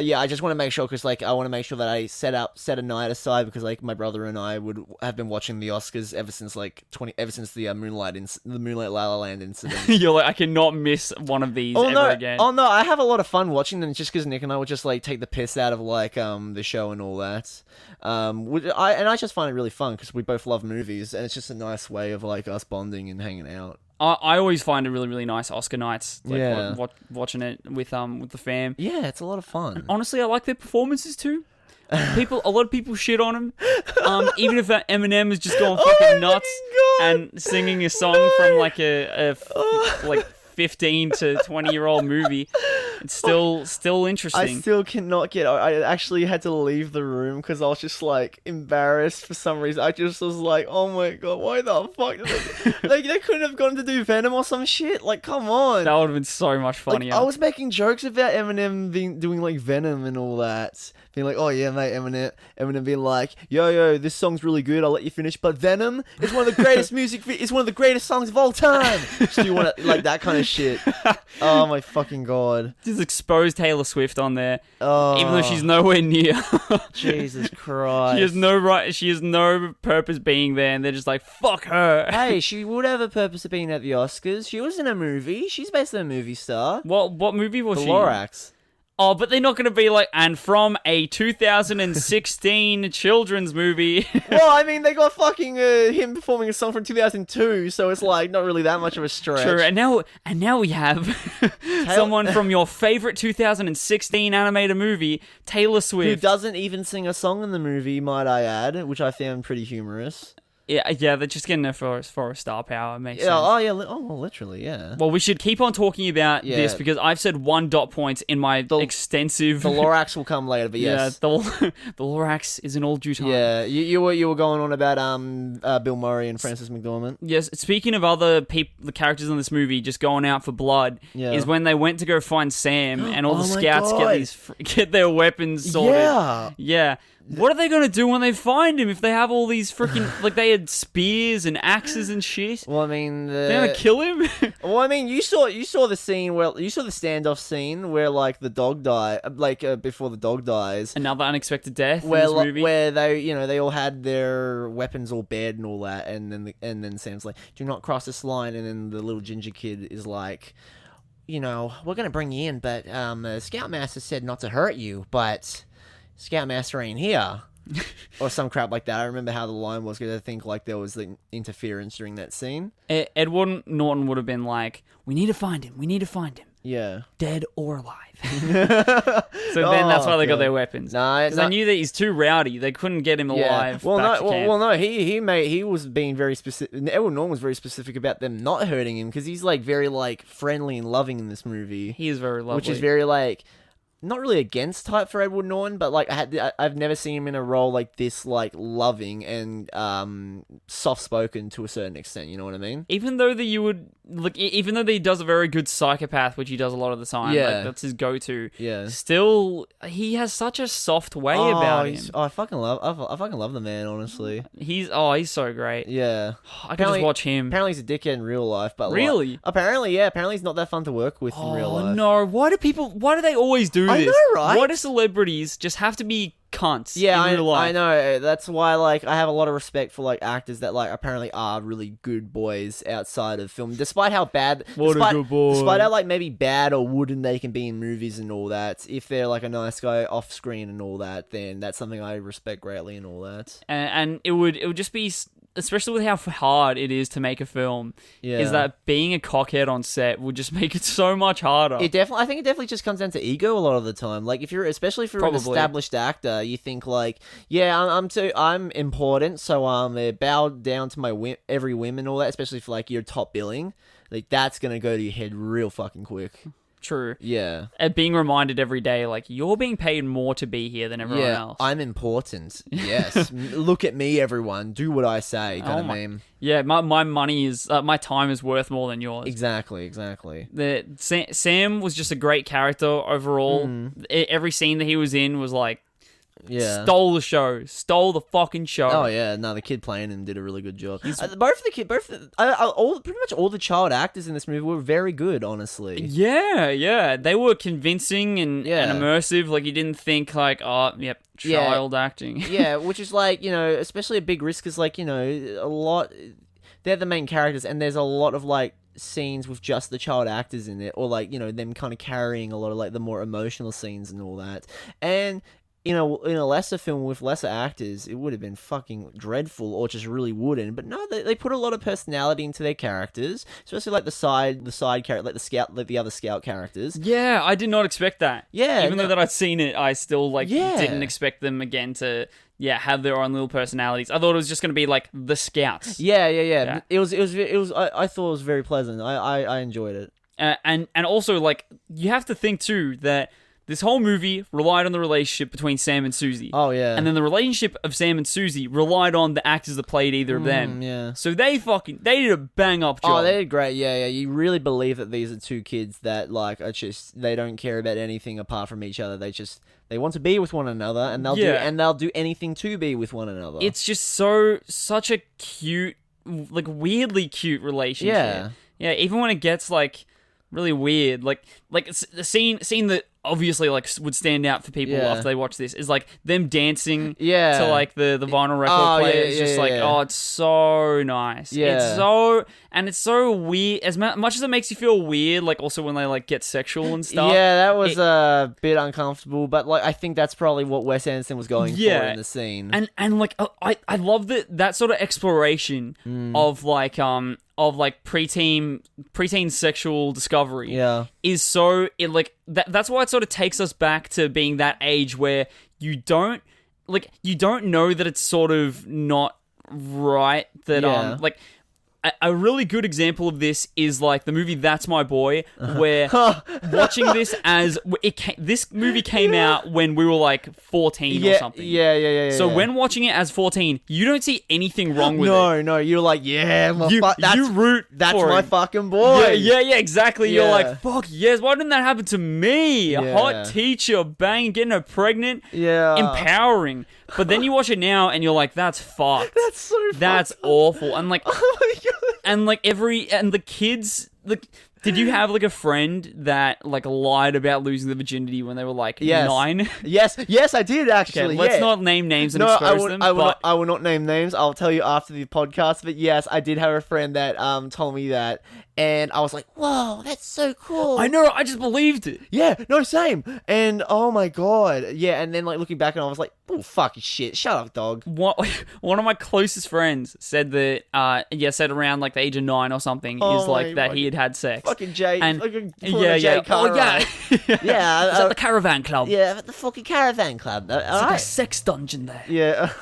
Yeah, I just want to make sure because like I want to make sure that I set a night aside because like my brother and I have been watching the Oscars ever since the Moonlight La La Land incident. You're like, I cannot miss one of these again. Oh no, I have a lot of fun watching them just because Nick and I would just like take the piss out of like the show and all that. I just find it really fun because we both love movies and it's just a nice way of like us bonding and hanging out. I always find it really, really nice Oscar nights. Like, watching it with the fam. Yeah, it's a lot of fun. And honestly, I like their performances too. A lot of people shit on him. Even if that Eminem is just going fucking nuts and singing a song from like a 15 to 20-year-old movie. It's still interesting. I still cannot get. I actually had to leave the room because I was just like embarrassed for some reason. I just was like, oh my god, why the fuck? They couldn't have gone to do Venom or some shit. Like, come on. That would have been so much funnier. Like, I was making jokes about Eminem doing like Venom and all that. Being like, oh yeah, mate, Eminem being like, yo, this song's really good. I'll let you finish. But Venom is one of the greatest it's one of the greatest songs of all time. So you want to like that kind of shit? Oh my fucking god! Just expose Taylor Swift on there, even though she's nowhere near. Jesus Christ! She has no right. She has no purpose being there, and they're just like, fuck her. Hey, she would have a purpose of being at the Oscars. She was in a movie. She's basically a movie star. What movie was she? The Lorax. Oh, but they're not going to be like, and from a 2016 children's movie. Well, I mean, they got fucking him performing a song from 2002, so it's like not really that much of a stretch. True, and now we have someone from your favorite 2016 animated movie, Taylor Swift, who doesn't even sing a song in the movie, might I add, which I found pretty humorous. Yeah, they're just getting there for a star power. Makes sense. Literally, yeah. Well, we should keep on talking about this because I've said 1 dot point in my extensive. The Lorax will come later, but yes, the Lorax is in all due time. Yeah, you were going on about Bill Murray and Frances McDormand. Yes, speaking of other the characters in this movie just going out for blood, is when they went to go find Sam and all the scouts get their weapons sorted. Yeah. What are they going to do when they find him if they have all these freaking... Like, they had spears and axes and shit? Well, I mean... They're going to kill him? Well, I mean, you saw the scene where... You saw the standoff scene where, like, the dog died... before the dog dies. Another unexpected death in this movie? Where they, they all had their weapons all bared and all that, and then Sam's like, do not cross this line, and then the little ginger kid is like... we're going to bring you in, but the Scoutmaster said not to hurt you, but... Scoutmaster ain't here. Or some crap like that. I remember how the line was because I think like there was the interference during that scene. Edward Norton would have been like, we need to find him. Yeah. dead or alive. So then that's why they got their weapons. Because they knew that he's too rowdy. They couldn't get him alive. Back to camp. He was being very specific. Edward Norton was very specific about them not hurting him because he's like very like friendly and loving in this movie. He is very lovely, which is very like. Not really against type for Edward Norton, but like I've never seen him in a role like this, like loving and soft spoken to a certain extent. You know what I mean? Even though even though he does a very good psychopath, which he does a lot of the time, like, that's his go-to. Yeah. Still, he has such a soft way about him. I fucking love the man. Honestly, he's so great. Yeah, I can just watch him. Apparently, he's a dickhead in real life, but really, like, apparently he's not that fun to work with in real life. No, why do they always do this? I know, right? Why do celebrities just have to be cunts in real life? I know. That's why, like, I have a lot of respect for, like, actors that, like, apparently are really good boys outside of film, despite how bad... Despite how, like, maybe bad or wooden they can be in movies and all that. If they're, like, a nice guy off-screen and all that, then that's something I respect greatly and all that. And it would just be... Especially with how hard it is to make a film, is that being a cockhead on set would just make it so much harder. I think it definitely just comes down to ego a lot of the time. Like especially if you're an established actor, you think like, I'm important, so bow down to my every whim and all that. Especially for like your top billing, like that's gonna go to your head real fucking quick. True. Yeah. And being reminded every day, like, you're being paid more to be here than everyone else. I'm important. Yes. Look at me, everyone. Do what I say. Kind of meme. Yeah, my money is... my time is worth more than yours. Exactly. Sam was just a great character overall. Every scene that he was in was like... Yeah. Stole the fucking show. Oh yeah, no, the kid playing him did a really good job. Pretty much all the child actors in this movie were very good, honestly. Yeah, they were convincing and immersive. Like you didn't think like, child acting. Yeah, which is like, you know, especially a big risk because like, you know, they're the main characters and there's a lot of like scenes with just the child actors in it, or like, you know, them kind of carrying a lot of like the more emotional scenes and all that. And in a lesser film with lesser actors, it would have been fucking dreadful, or just really wooden. But no, they put a lot of personality into their characters, especially like the side character, like the scout, like the other scout characters. Yeah, I did not expect that. Yeah, even though that I'd seen it, I still didn't expect them again to have their own little personalities. I thought it was just going to be like the scouts. Yeah. It was. I thought it was very pleasant. I enjoyed it. And also like you have to think too that this whole movie relied on the relationship between Sam and Susie. Oh, yeah. And then the relationship of Sam and Susie relied on the actors that played either of them. Yeah. So they did a bang-up job. Oh, they did great. Yeah. You really believe that these are two kids that, like, they don't care about anything apart from each other. They want to be with one another, and they'll do anything to be with one another. It's just such a cute, like, weirdly cute relationship. Yeah. Yeah, even when it gets, like, really weird. Like it's the scene that obviously like would stand out for people after they watch this is like them dancing to like the vinyl record player. It's just it's so nice. It's so weird. As much as it makes you feel weird, like also when they like get sexual and stuff. Yeah, that was a bit uncomfortable, but like I think that's probably what Wes Anderson was going for in the scene. And like I love that sort of exploration of like preteen sexual discovery is so that's why it sort of takes us back to being that age where you don't know that it's sort of not right that like a really good example of this is like the movie That's My Boy, where watching this this movie came out when we were like 14 or something. Yeah. So when watching it as 14, you don't see anything wrong with it. No, you're like, you root. That's my fucking boy. Yeah, exactly. You're like, fuck yes. Why didn't that happen to me? A hot teacher, bang, getting her pregnant. Yeah, empowering. But then you watch it now and you're like, that's fucked. That's so fucked. That's awful. And like, oh my God. And like the kids, like, did you have like a friend that like lied about losing the virginity when they were like 9? Yes, I did actually. Okay, let's not name names and expose them. I will not name names. I'll tell you after the podcast. But yes, I did have a friend that told me that, And I was like, whoa, that's so cool. I know, I just believed it. Yeah, no, same. And oh my god. Yeah, and then like looking back and I was like, oh, fucking shit. Shut up, dog. One of my closest friends said that, said around like the age of 9 or something, is like that he had sex. Fucking Jay. And Jay Cartwright. Yeah. Is that the caravan club? Yeah, the fucking caravan club. It's like a sex dungeon there. Yeah.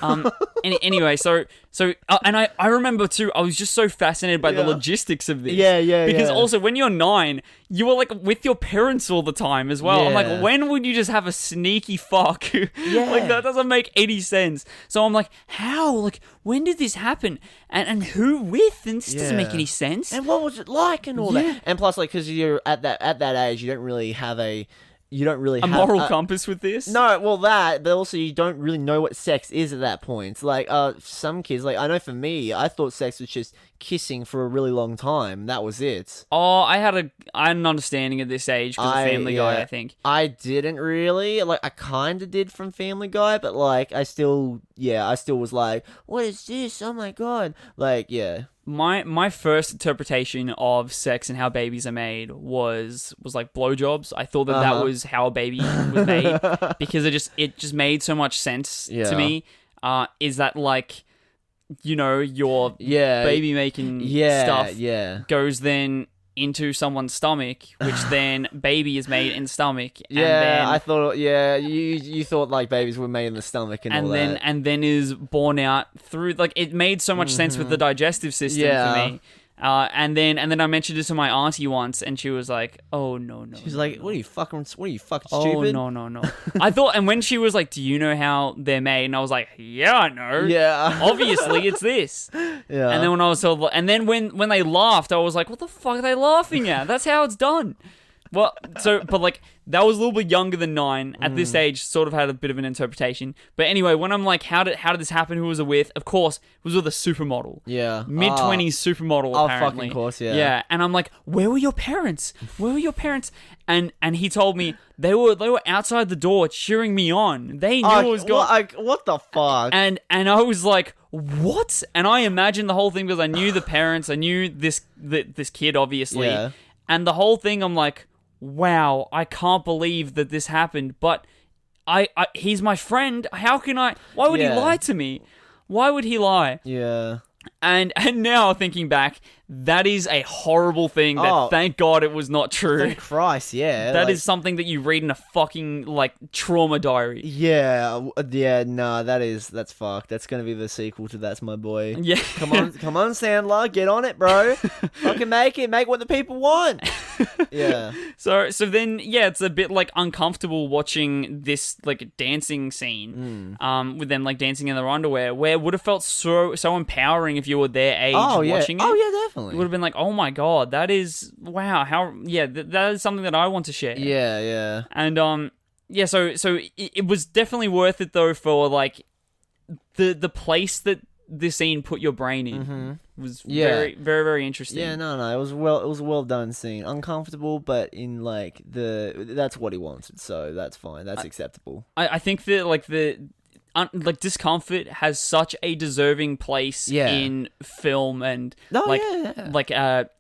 Anyway, and I remember too, I was just so fascinated by the logistics of this. Yeah. Because also, when you're 9, you were like with your parents all the time as well. Yeah. I'm like, when would you just have a sneaky fuck? Yeah. Like, that doesn't make any sense. So I'm like, how? Like, when did this happen? And who with? And this doesn't make any sense. And what was it like and all that? And plus, like, because you're at that age, you don't really have a moral compass with this. No, well but also you don't really know what sex is at that point. Like, some kids, like, I know for me, I thought sex was just kissing for a really long time. That was it. Oh, I had an understanding at this age because of Family Guy, I think. I didn't really. Like, I kind of did from Family Guy, but, like, I still was like, what is this? Oh my god. Like, yeah. My first interpretation of sex and how babies are made was like blowjobs. I thought that was how a baby was made because it just made so much sense to me. Is that like, you know, your baby making stuff goes then into someone's stomach, which then baby is made in the stomach. Yeah, and then, I thought. Yeah, you thought like babies were made in the stomach and all that, and then is born out through. Like, it made so much sense with the digestive system for me. And then I mentioned it to my auntie once, and she was like, "Oh no." She's like, "What are you fucking stupid?" Oh no. I thought, and when she was like, "Do you know how they're made?" And I was like, "Yeah, I know. Yeah, obviously it's this." Yeah. And then when I was told, and then when they laughed, I was like, "What the fuck are they laughing at? That's how it's done." Well, but like, that was a little bit younger than 9. At this age, sort of had a bit of an interpretation. But anyway, when I'm like, how did this happen? Who was it with? Of course, it was with a supermodel. Yeah. Mid-20s supermodel, apparently. Oh, fucking course, yeah. Yeah, and I'm like, where were your parents? And he told me they were outside the door cheering me on. They knew it was going. What the fuck? And I was like, what? And I imagined the whole thing because I knew the parents. I knew this kid, obviously. Yeah. And the whole thing, I'm like, wow, I can't believe that this happened. But he's my friend. How can I? Why would he lie to me? Why would he lie? Yeah. And now thinking back, that is a horrible thing that thank God it was not true. Thank Christ, yeah. That is something that you read in a fucking, like, trauma diary. Yeah, no, that's fucked. That's gonna be the sequel to That's My Boy. Yeah. Come on, Sandler, get on it, bro. Fucking make what the people want. Yeah. So then, yeah, it's a bit, like, uncomfortable watching this, like, dancing scene, with them, like, dancing in their underwear, where it would have felt so empowering if you were their age watching it. Oh, yeah, definitely. It would have been like, oh my god, that is, wow, how, yeah, that is something that I want to share. Yeah. And, so it was definitely worth it, though, for, like, the place that this scene put your brain in was very, very, very interesting. Yeah, no, it was a well done scene. Uncomfortable, but in, like, that's what he wanted, so that's fine. That's acceptable. I think that, like, discomfort has such a deserving place in film and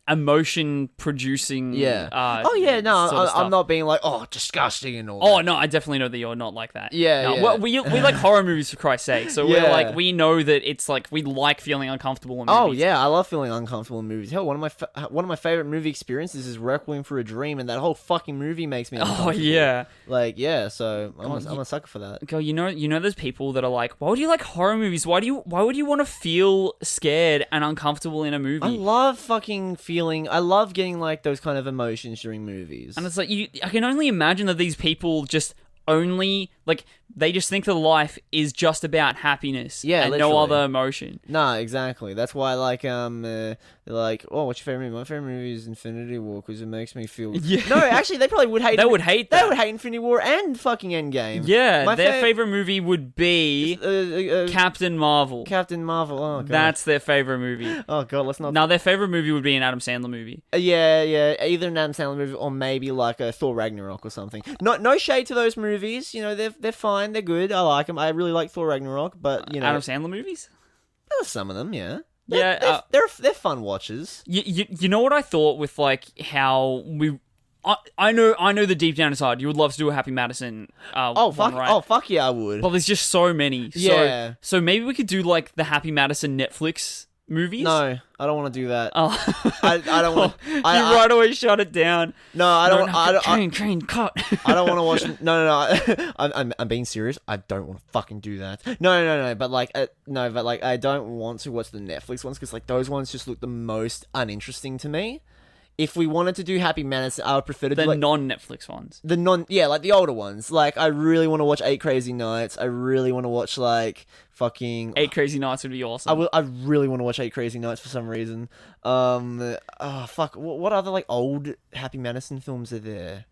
emotion producing. I'm not being like, oh, disgusting and all. Oh that. No, I definitely know that you're not like that. Yeah. Well, we like horror movies, for Christ's sake. So we're like, we know that it's like we like feeling uncomfortable in movies. Oh yeah, I love feeling uncomfortable in movies. Hell, one of my favorite movie experiences is Requiem for a Dream, and that whole fucking movie makes me uncomfortable. Oh yeah. So I'm a sucker for that. Girl, you know, there's people that are like, why would you like horror movies? Why would you want to feel scared and uncomfortable in a movie? I love getting like those kind of emotions during movies. And it's like, I can only imagine that these people just only, like, they just think that life is just about happiness and literally. no other emotion. Nah, exactly. That's why, like, they're like, oh, what's your favorite movie? My favorite movie is Infinity War because it makes me feel... Yeah. No, actually, they probably would hate... They would hate that. They would hate Infinity War and fucking Endgame. Yeah, their favorite movie would be Captain Marvel. Captain Marvel, oh, God. That's their favorite movie. Oh, God, let's not... Now, their favorite movie would be an Adam Sandler movie. Yeah, either an Adam Sandler movie or maybe, like, a Thor Ragnarok or something. No shade to those movies, you know, they're fine, they're good, I like them. I really like Thor Ragnarok, but, you know... Adam Sandler movies? Some of them, yeah. Yeah, they're fun watches. You know what I thought with like how we. I know that deep down inside you would love to do a Happy Madison. Fuck yeah, I would. But there's just so many. Yeah. So maybe we could do like the Happy Madison Netflix movies. No, I don't want to do that. Oh. I don't want. You right away shut it down. No, I don't. Crane, cut. I don't want to watch. No. I'm being serious. I don't want to fucking do that. No. But like, I don't want to watch the Netflix ones because like those ones just look the most uninteresting to me. If we wanted to do Happy Madison, I would prefer to do like non-Netflix ones. Like the older ones. Like I really want to watch 8 Crazy Nights. I really want to watch like fucking 8 Crazy Nights would be awesome. I really want to watch 8 Crazy Nights for some reason. What other like old Happy Madison films are there?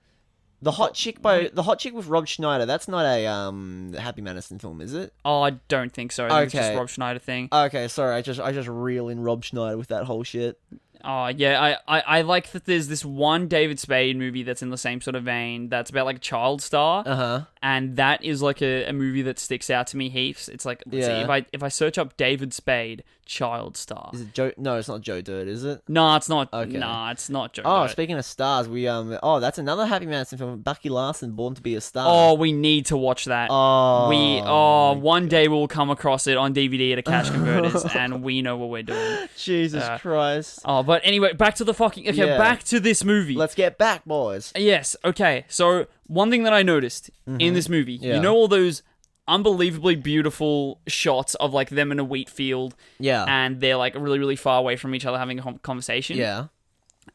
The Hot Chick with Rob Schneider. That's not a Happy Madison film, is it? Oh, I don't think so. I think it's just Rob Schneider thing. Okay, sorry. I just reel in Rob Schneider with that whole shit. Oh, yeah, I like that there's this one David Spade movie that's in the same sort of vein that's about, like, a child star. Uh-huh. And that is, like, a movie that sticks out to me heaps. It's like, let's see, if I search up David Spade, child star. Is it Joe? No, it's not Joe Dirt, is it? No, it's not. Okay. Nah, it's not Joe Oh, Dirt. speaking of stars, we, that's another Happy Madison film. Bucky Larson, Born to be a Star. Oh, we need to watch that. One day we'll come across it on DVD at a cash converters, and we know what we're doing. Jesus Christ. Oh, but anyway, back to the fucking... Okay, back to this movie. Let's get back, boys. Yes, okay. So, one thing that I noticed in this movie, you know all those unbelievably beautiful shots of, like, them in a wheat field? Yeah. And they're, like, really, really far away from each other having a conversation? Yeah.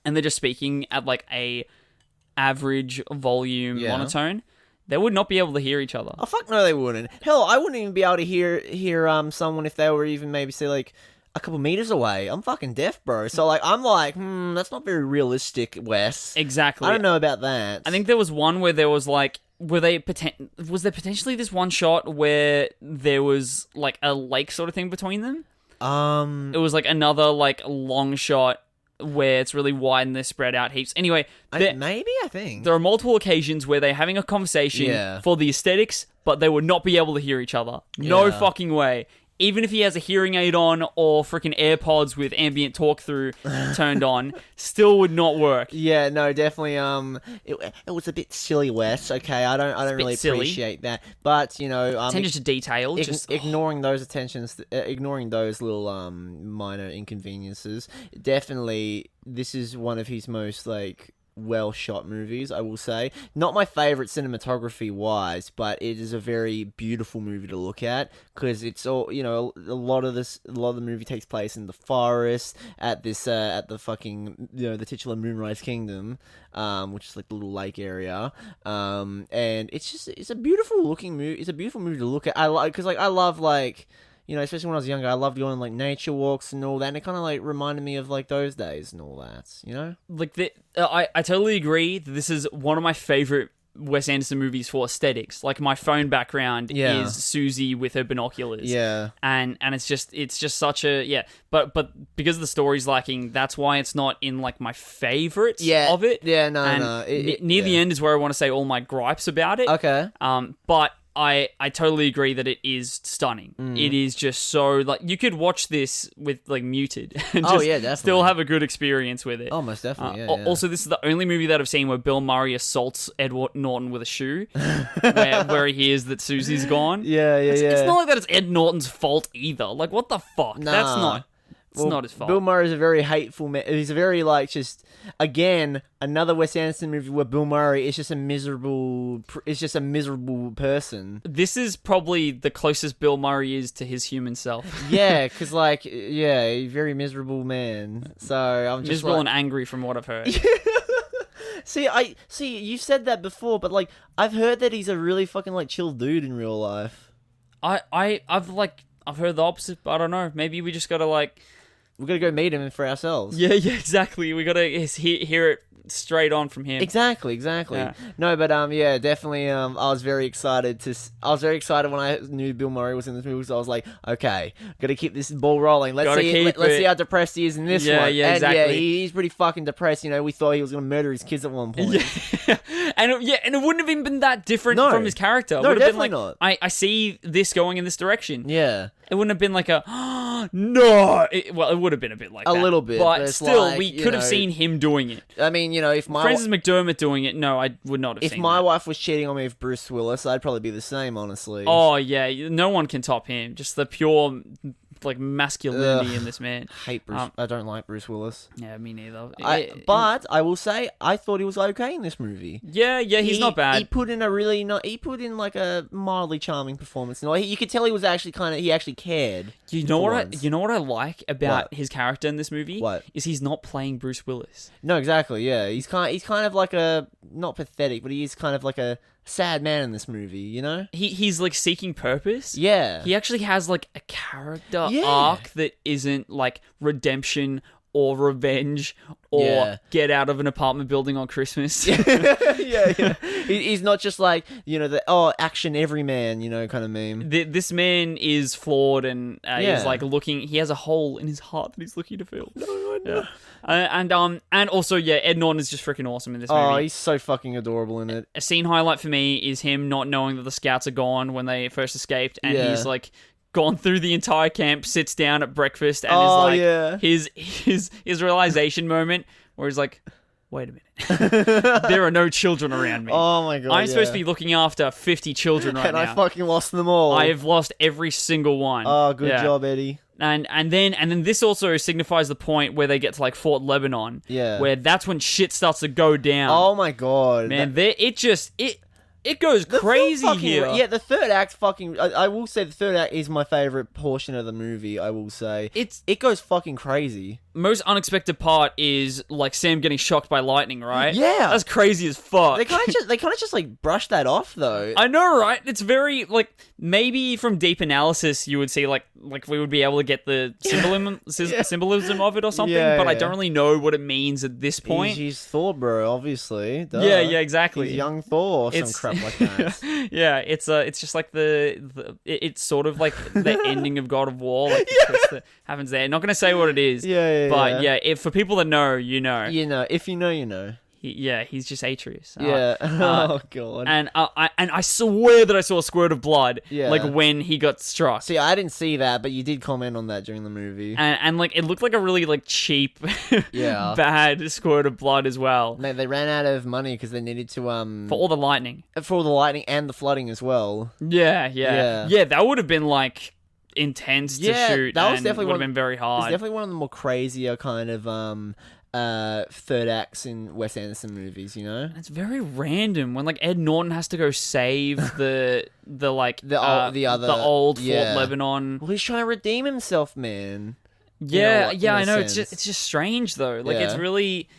And they're just speaking at, like, a average volume monotone? They would not be able to hear each other. Oh, fuck no, they wouldn't. Hell, I wouldn't even be able to hear someone if they were even maybe, say, like, a couple meters away. I'm fucking deaf, bro. So, like, I'm like, that's not very realistic, Wes. Exactly. I don't know about that. I think there was one where there was, like, was there potentially this one shot where there was, like, a lake sort of thing between them? It was, like, another, like, long shot where it's really wide and they're spread out heaps. Anyway, I think there are multiple occasions where they're having a conversation for the aesthetics, but they would not be able to hear each other. No fucking way. Even if he has a hearing aid on or freaking AirPods with ambient talk through turned on, still would not work. Yeah, no, definitely. It was a bit silly, Wes. Okay, I don't really appreciate that. But you know, attention to detail, just ignoring those ignoring those little minor inconveniences. Definitely, this is one of his most like well shot movies, I will say. Not my favorite cinematography wise, but it is a very beautiful movie to look at because it's all, you know, a lot of the movie takes place in the forest at the fucking, you know, the titular Moonrise Kingdom, which is like the little lake area, and it's a beautiful looking movie. It's a beautiful movie to look at. I like because like I love like, you know, especially when I was younger, I loved going on, like, nature walks and all that, and it kind of, like, reminded me of, like, those days and all that, you know? Like, I totally agree that this is one of my favorite Wes Anderson movies for aesthetics. Like, my phone background is Susie with her binoculars. Yeah. And it's just such a, but because the story's lacking, that's why it's not in, like, my favorites of it. Yeah, no. Near the end is where I want to say all my gripes about it. Okay. But I totally agree that it is stunning. It is just so, like, you could watch this with, like, muted and just still have a good experience with it. Oh, most definitely, Also, this is the only movie that I've seen where Bill Murray assaults Edward Norton with a shoe, where he hears that Susie's gone. It's not like that it's Ed Norton's fault either. Like, what the fuck? Nah. That's not... It's not his fault. Bill Murray's a very hateful man. He's a very, like, just... Again, another Wes Anderson movie where Bill Murray is just a miserable... It's just a miserable person. This is probably the closest Bill Murray is to his human self. Yeah, because, like, a very miserable man. So, I'm just miserable and angry from what I've heard. See, you said that before, but, like, I've heard that he's a really fucking, like, chill dude in real life. I've heard the opposite, but I don't know. Maybe we just gotta, like... We gotta go meet him for ourselves. Yeah, exactly. We gotta hear it straight on from him. Exactly. Yeah. No, but definitely. I was very excited when I knew Bill Murray was in this movie. So I was like, okay, gotta keep this ball rolling. Let's see how depressed he is in this one. Yeah, exactly. And he's pretty fucking depressed. You know, we thought he was gonna murder his kids at one point. Yeah. and it wouldn't have even been that different from his character. No, would have definitely been like, not. I see this going in this direction. Yeah. It wouldn't have been like a No! It would have been a bit like A that. little bit, But but it's still, like, we you could have know, seen him doing it. I mean, you know, if my Frances McDermott doing it, no, I would not have if seen my that. wife was cheating on me with Bruce Willis, I'd probably be the same, honestly. Oh, yeah, no one can top him. Just the pure, like, masculinity in this man. Hate Bruce. I don't like Bruce Willis. Yeah, me neither. But I will say, I thought he was okay in this movie. Yeah, he's not bad. He put in like a mildly charming performance. You could tell he was actually he actually cared. You know what I like about his character in this movie? What? Is he's not playing Bruce Willis. No, exactly. Yeah, he's kind of like a not pathetic, but he is kind of like a sad man in this movie. You know, he's like seeking purpose. Yeah, he actually has like a character arc that isn't like redemption or revenge or get out of an apartment building on Christmas. yeah. He's not just like, you know, the action everyman, you know, kind of meme. This man is flawed and he's like he has a hole in his heart that he's looking to fill. No. And also, Ed Norton is just freaking awesome in this movie. Oh, he's so fucking adorable in it. A scene highlight for me is him not knowing that the scouts are gone when they first escaped, and he's like gone through the entire camp, sits down at breakfast, and is like his realization moment where he's like, wait a minute. There are no children around me. Oh my god. I'm supposed to be looking after 50 children right now. And I fucking lost them all. I have lost every single one. Oh, good job, Eddie. And then this also signifies the point where they get to like Fort Lebanon. Yeah. Where that's when shit starts to go down. Oh my god. Man, it goes crazy here. Yeah, the third act fucking... I will say the third act is my favourite portion of the movie, I will say. It goes fucking crazy. Most unexpected part is, like, Sam getting shocked by lightning, right? Yeah. That's crazy as fuck. They kind of just like, brush that off, though. I know, right? It's very, like, maybe from deep analysis you would see, like we would be able to get the symbolism of it or something, but I don't really know what it means at this point. He's Thor, bro, obviously. Duh. Yeah, exactly. He's young Thor or some crap like that. Yeah, it's just like it's sort of like the ending of God of War, like the twist that happens there. Not going to say what it is. But if for people that know, you know. You know, if you know, you know. He's just Atreus. Oh god. And I swear that I saw a squirt of blood. Yeah. Like when he got struck. See, I didn't see that, but you did comment on that during the movie. And like it looked like a really like cheap, bad squirt of blood as well. Mate, they ran out of money because they needed to for all the lightning and the flooding as well. Yeah. That would have been like intense to shoot. That was definitely would have been very hard. It's definitely one of the more crazier kind of third acts in Wes Anderson movies, you know? It's very random when like Ed Norton has to go save the old Fort Lebanon. Well, he's trying to redeem himself, man. Yeah, I know. It's just strange though. Like it's really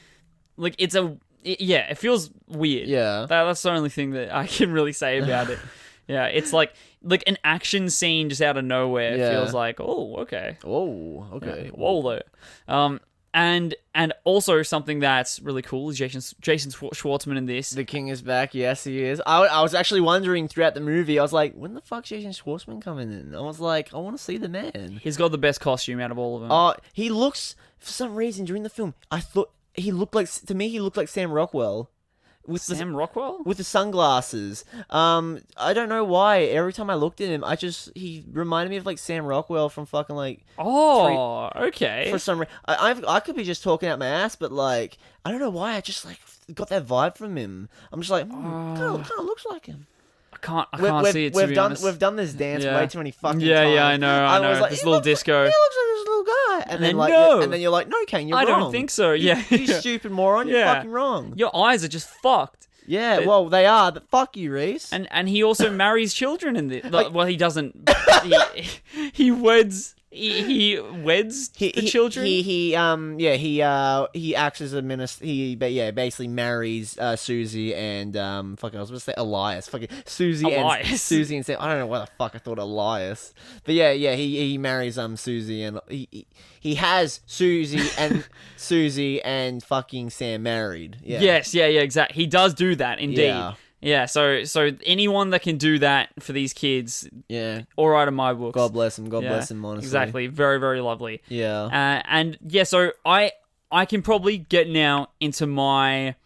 like it feels weird. Yeah. That's the only thing that I can really say about it. Yeah, it's like an action scene just out of nowhere. It feels like, okay. Okay. Whoa there. And also something that's really cool is Jason Schwartzman in this. The king is back. Yes, he is. I was actually wondering throughout the movie. I was like, when the fuck's Jason Schwartzman coming in? I was like, I want to see the man. He's got the best costume out of all of them. He looks, for some reason during the film, I thought he looked like Sam Rockwell. Sam Rockwell? With the sunglasses. I don't know why. Every time I looked at him, he reminded me of like Sam Rockwell from fucking like. Oh, okay. For some reason, I could be just talking out my ass, but like I don't know why. I just like got that vibe from him. I'm just like, kind of looks like him. I can't see it. We've done this dance way too many fucking times. Yeah, I know. I was like, this little disco. He looks like this little guy, and then you're like, no, Kane, you're wrong. I don't think so. Yeah, you stupid moron. You're fucking wrong. Your eyes are just fucked. Yeah, well, they are, but fuck you, Rhys. And he also marries children in this. Well, he doesn't. He weds. He weds the children. He acts as a minister. He basically marries Susie and I was going to say Elias. Susie and Sam. I don't know why the fuck I thought Elias, but he marries Susie and he has Susie and fucking Sam married. Yeah. Yes, exactly. He does do that indeed. Yeah, so anyone that can do that for these kids, all right in my books. God bless him. God bless him. Honestly, exactly. Very, very lovely. Yeah. So I can probably get now into my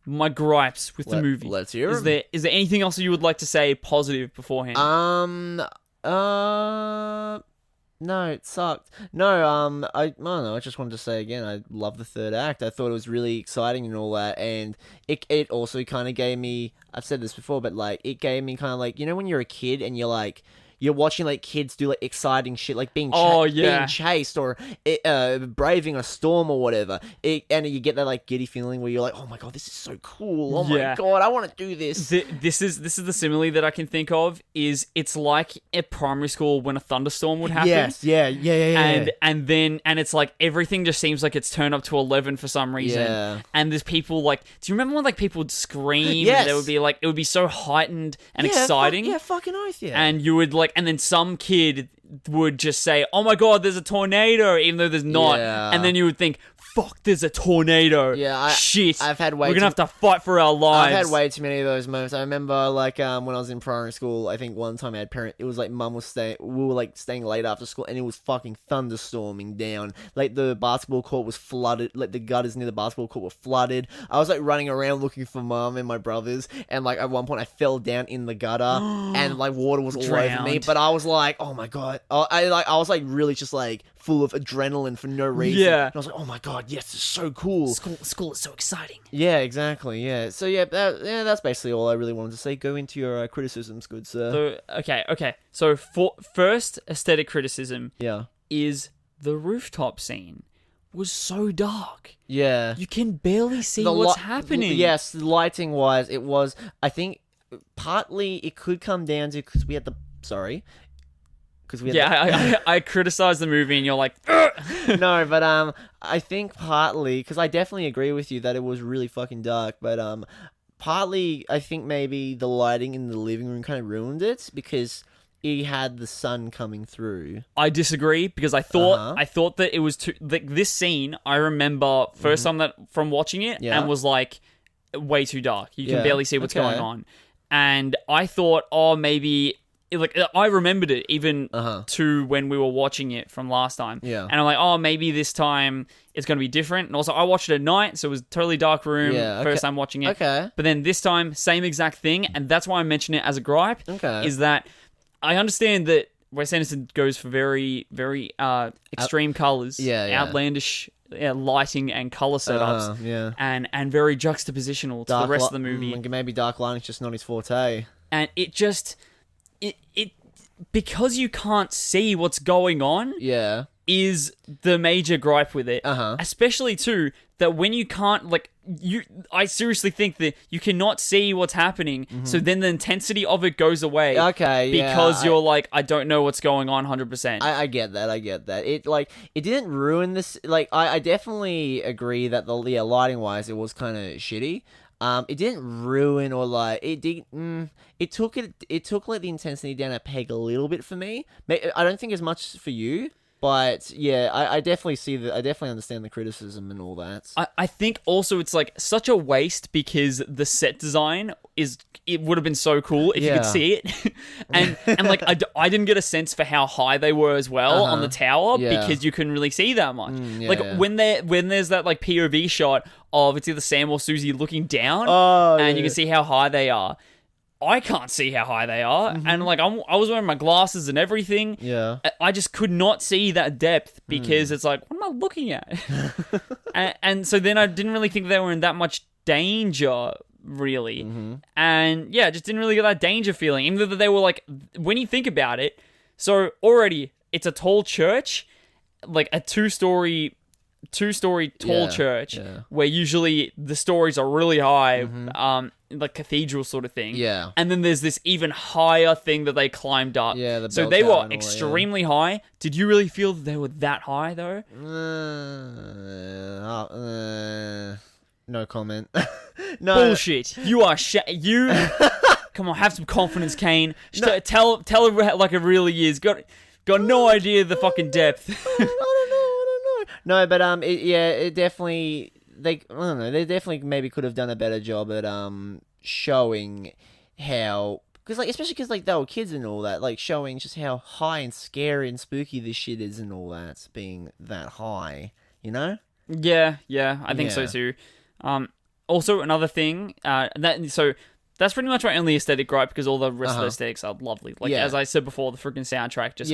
gripes with the movie. Let's hear them. Is there anything else that you would like to say positive beforehand? No, it sucked. No, I don't know. I just wanted to say again, I love the third act. I thought it was really exciting and all that, and it also kind of gave me. I've said this before, but like it gave me kind of like, you know when you're a kid and you're watching like kids do like exciting shit, like being chased or braving a storm or whatever, and you get that like giddy feeling where you're like, oh my god, this is so cool. Oh my god, I want to do this. This is the simile that I can think of. Is it's like at primary school when a thunderstorm would happen. Yes, yeah. And it's like everything just seems like it's turned up to 11 for some reason. Yeah. And there's people like, do you remember when like people would scream? Yes. And there would be like, it would be so heightened and exciting. Fucking oath, yeah. And you would like, and then some kid would just say, oh my god, there's a tornado, even though there's not. Yeah. And then you would think, fuck, there's a tornado. Yeah, shit. I've had way We're gonna have to fight for our lives. I've had way too many of those moments. I remember, like, when I was in primary school, I think one time I had it was like mum was we were like staying late after school, and it was fucking thunderstorming down. Like, the basketball court was flooded, like, the gutters near the basketball court were flooded. I was like running around looking for mum and my brothers, and like at one point I fell down in the gutter, and like water was all over me, but I was like, oh my god. I was like really just like full of adrenaline for no reason. Yeah. And I was like, oh my god, yes, it's so cool. School is so exciting. Yeah, exactly. Yeah. So yeah, that's basically all I really wanted to say. Go into your criticisms, good sir. So okay. So for first aesthetic criticism, yeah, is the rooftop scene was so dark. Yeah, you can barely see what's happening. Yes, lighting wise, it was. I think partly it could come down to because we had the I criticized the movie and you're like, no, but I think partly because I definitely agree with you that it was really fucking dark, but partly I think maybe the lighting in the living room kind of ruined it because he had the sun coming through. I disagree because I thought that it was too like this scene. I remember first time that from watching it and was like way too dark. You can barely see what's going on, and I thought, oh, maybe. Like I remembered it even to when we were watching it from last time. Yeah. And I'm like, oh, maybe this time it's going to be different. And also, I watched it at night, so it was a totally dark room. Yeah, first time watching it. Okay. But then this time, same exact thing, and that's why I mention it as a gripe. Okay. Is that I understand that Wes Anderson goes for very, very extreme colors, outlandish lighting and color setups, and very juxtapositional to the rest of the movie. Maybe dark lighting's just not his forte. And it just. It because you can't see what's going on is the major gripe with it. Especially too that when you can't I seriously think that you cannot see what's happening, so then the intensity of it goes away. Because you're like, I don't know what's going on 100%. I get that. It didn't ruin this. Like I definitely agree that the lighting wise it was kind of shitty. It didn't ruin or like it did. It took like the intensity down a peg a little bit for me. I don't think as much for you, but yeah, I definitely see that. I definitely understand the criticism and all that. I think also it's like such a waste because the set design it would have been so cool if you could see it, and like I didn't get a sense for how high they were as well on the tower because you couldn't really see that much. When there's that like POV shot of it's either Sam or Susie looking down, and you can see how high they are. I can't see how high they are, and like I was wearing my glasses and everything. Yeah, I just could not see that depth because it's like, what am I looking at? and so then I didn't really think they were in that much danger, really, and yeah, just didn't really get that danger feeling. Even though they were like, when you think about it, so already it's a tall church, like a two-story tall church, where usually the stories are really high, like cathedral sort of thing. Yeah. And then there's this even higher thing that they climbed up. Yeah, so they were extremely high. Did you really feel that they were that high though? No comment. No. Bullshit. You are you. Come on, have some confidence, Kane. Tell it like it really is. Got no idea the fucking depth. I don't know. No, but it definitely I don't know. They definitely maybe could have done a better job at showing how, because like especially because like they were kids and all that, like showing just how high and scary and spooky this shit is and all that, being that high, you know? Yeah, I think so too. Also another thing that's pretty much my only aesthetic gripe because all the rest of the aesthetics are lovely. Like as I said before, the freaking soundtrack just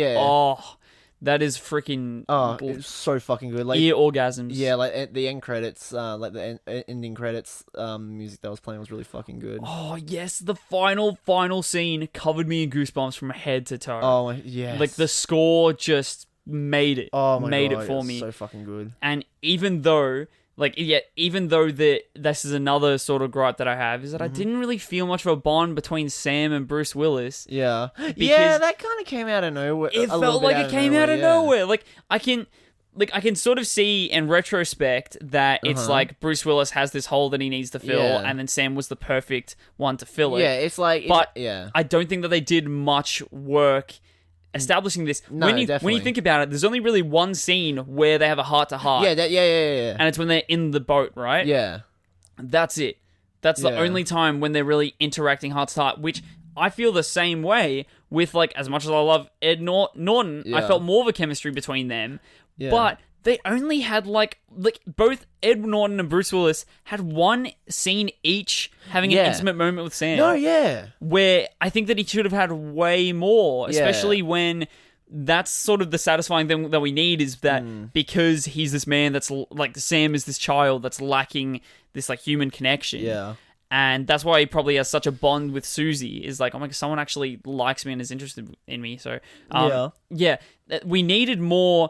That is freaking it's so fucking good. Like ear orgasms. Yeah, like the end credits, like the ending credits, music that was playing was really fucking good. Oh yes, the final scene covered me in goosebumps from head to toe. Oh yes. Like the score just made it. Oh my made God, it for it's me. so fucking good. And even though this is another sort of gripe that I have, is that I didn't really feel much of a bond between Sam and Bruce Willis. Yeah. Yeah, that kind of came out of nowhere. It felt like it came out of nowhere. Like I can sort of see in retrospect that it's like Bruce Willis has this hole that he needs to fill, and then Sam was the perfect one to fill it. Yeah, it's like... I don't think that they did much work establishing this. No, when you definitely. think about it, there's only really one scene where they have a heart-to-heart. Yeah. And it's when they're in the boat, right? Yeah. That's it. That's the only time when they're really interacting heart-to-heart, which I feel the same way with, like, as much as I love Ed Norton, I felt more of a chemistry between them. Yeah. But they only had, like both Ed Norton and Bruce Willis had one scene each having an intimate moment with Sam. No, yeah. Where I think that he should have had way more, especially when that's sort of the satisfying thing that we need, is that because he's this man that's, like, Sam is this child that's lacking this, like, human connection. Yeah. And that's why he probably has such a bond with Susie, is like, oh my God, someone actually likes me and is interested in me. So, we needed more...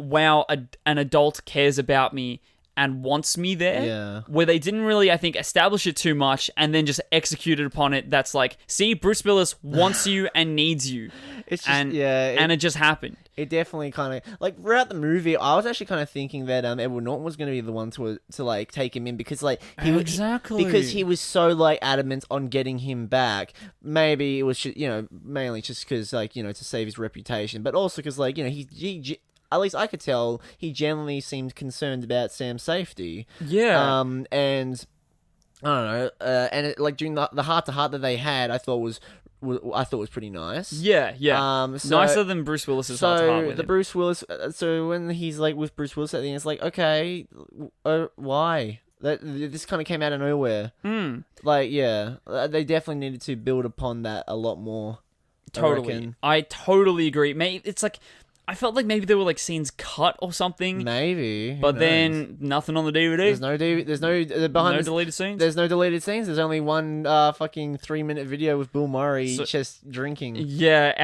wow, an adult cares about me and wants me there. Yeah. Where they didn't really, I think, establish it too much and then just executed upon it. That's like, see, Bruce Willis wants you and needs you. It's just, and it just happened. It definitely kind of, like, throughout the movie, I was actually kind of thinking that Edward Norton was going to be the one to like take him in, because, like, because he was so, like, adamant on getting him back. Maybe it was just, mainly just because, like, to save his reputation, but also because, like, he at least I could tell he generally seemed concerned about Sam's safety. Yeah. And I don't know. And it, like, during the heart-to-heart that they had, I thought was pretty nice. Yeah. Nicer than Bruce Willis's heart-to-heart with the him. Bruce Willis. So when he's, like, with Bruce Willis at the end, it's like, okay, why? This kind of came out of nowhere. Like, yeah, they definitely needed to build upon that a lot more. Totally. I totally agree. It's like, I felt like maybe there were, like, scenes cut or something. Maybe. But then nothing on the DVD. There's no DVD. There's no behind no deleted scenes. There's no deleted scenes. There's only one fucking 3-minute video with Bill Murray just drinking. Yeah,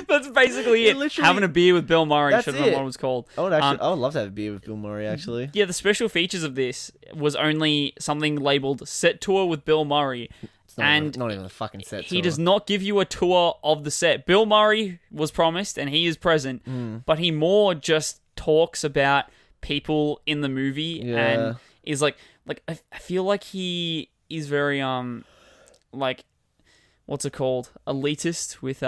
that's basically it. Having a beer with Bill Murray should have been what it was called. I would love to have a beer with Bill Murray, actually. Yeah, the special features of this was only something labeled "set tour with Bill Murray." Not even a fucking set tour. He does not give you a tour of the set. Bill Murray was promised, and he is present, but he more just talks about people in the movie, and is like I feel like he is very like, what's it called, elitist with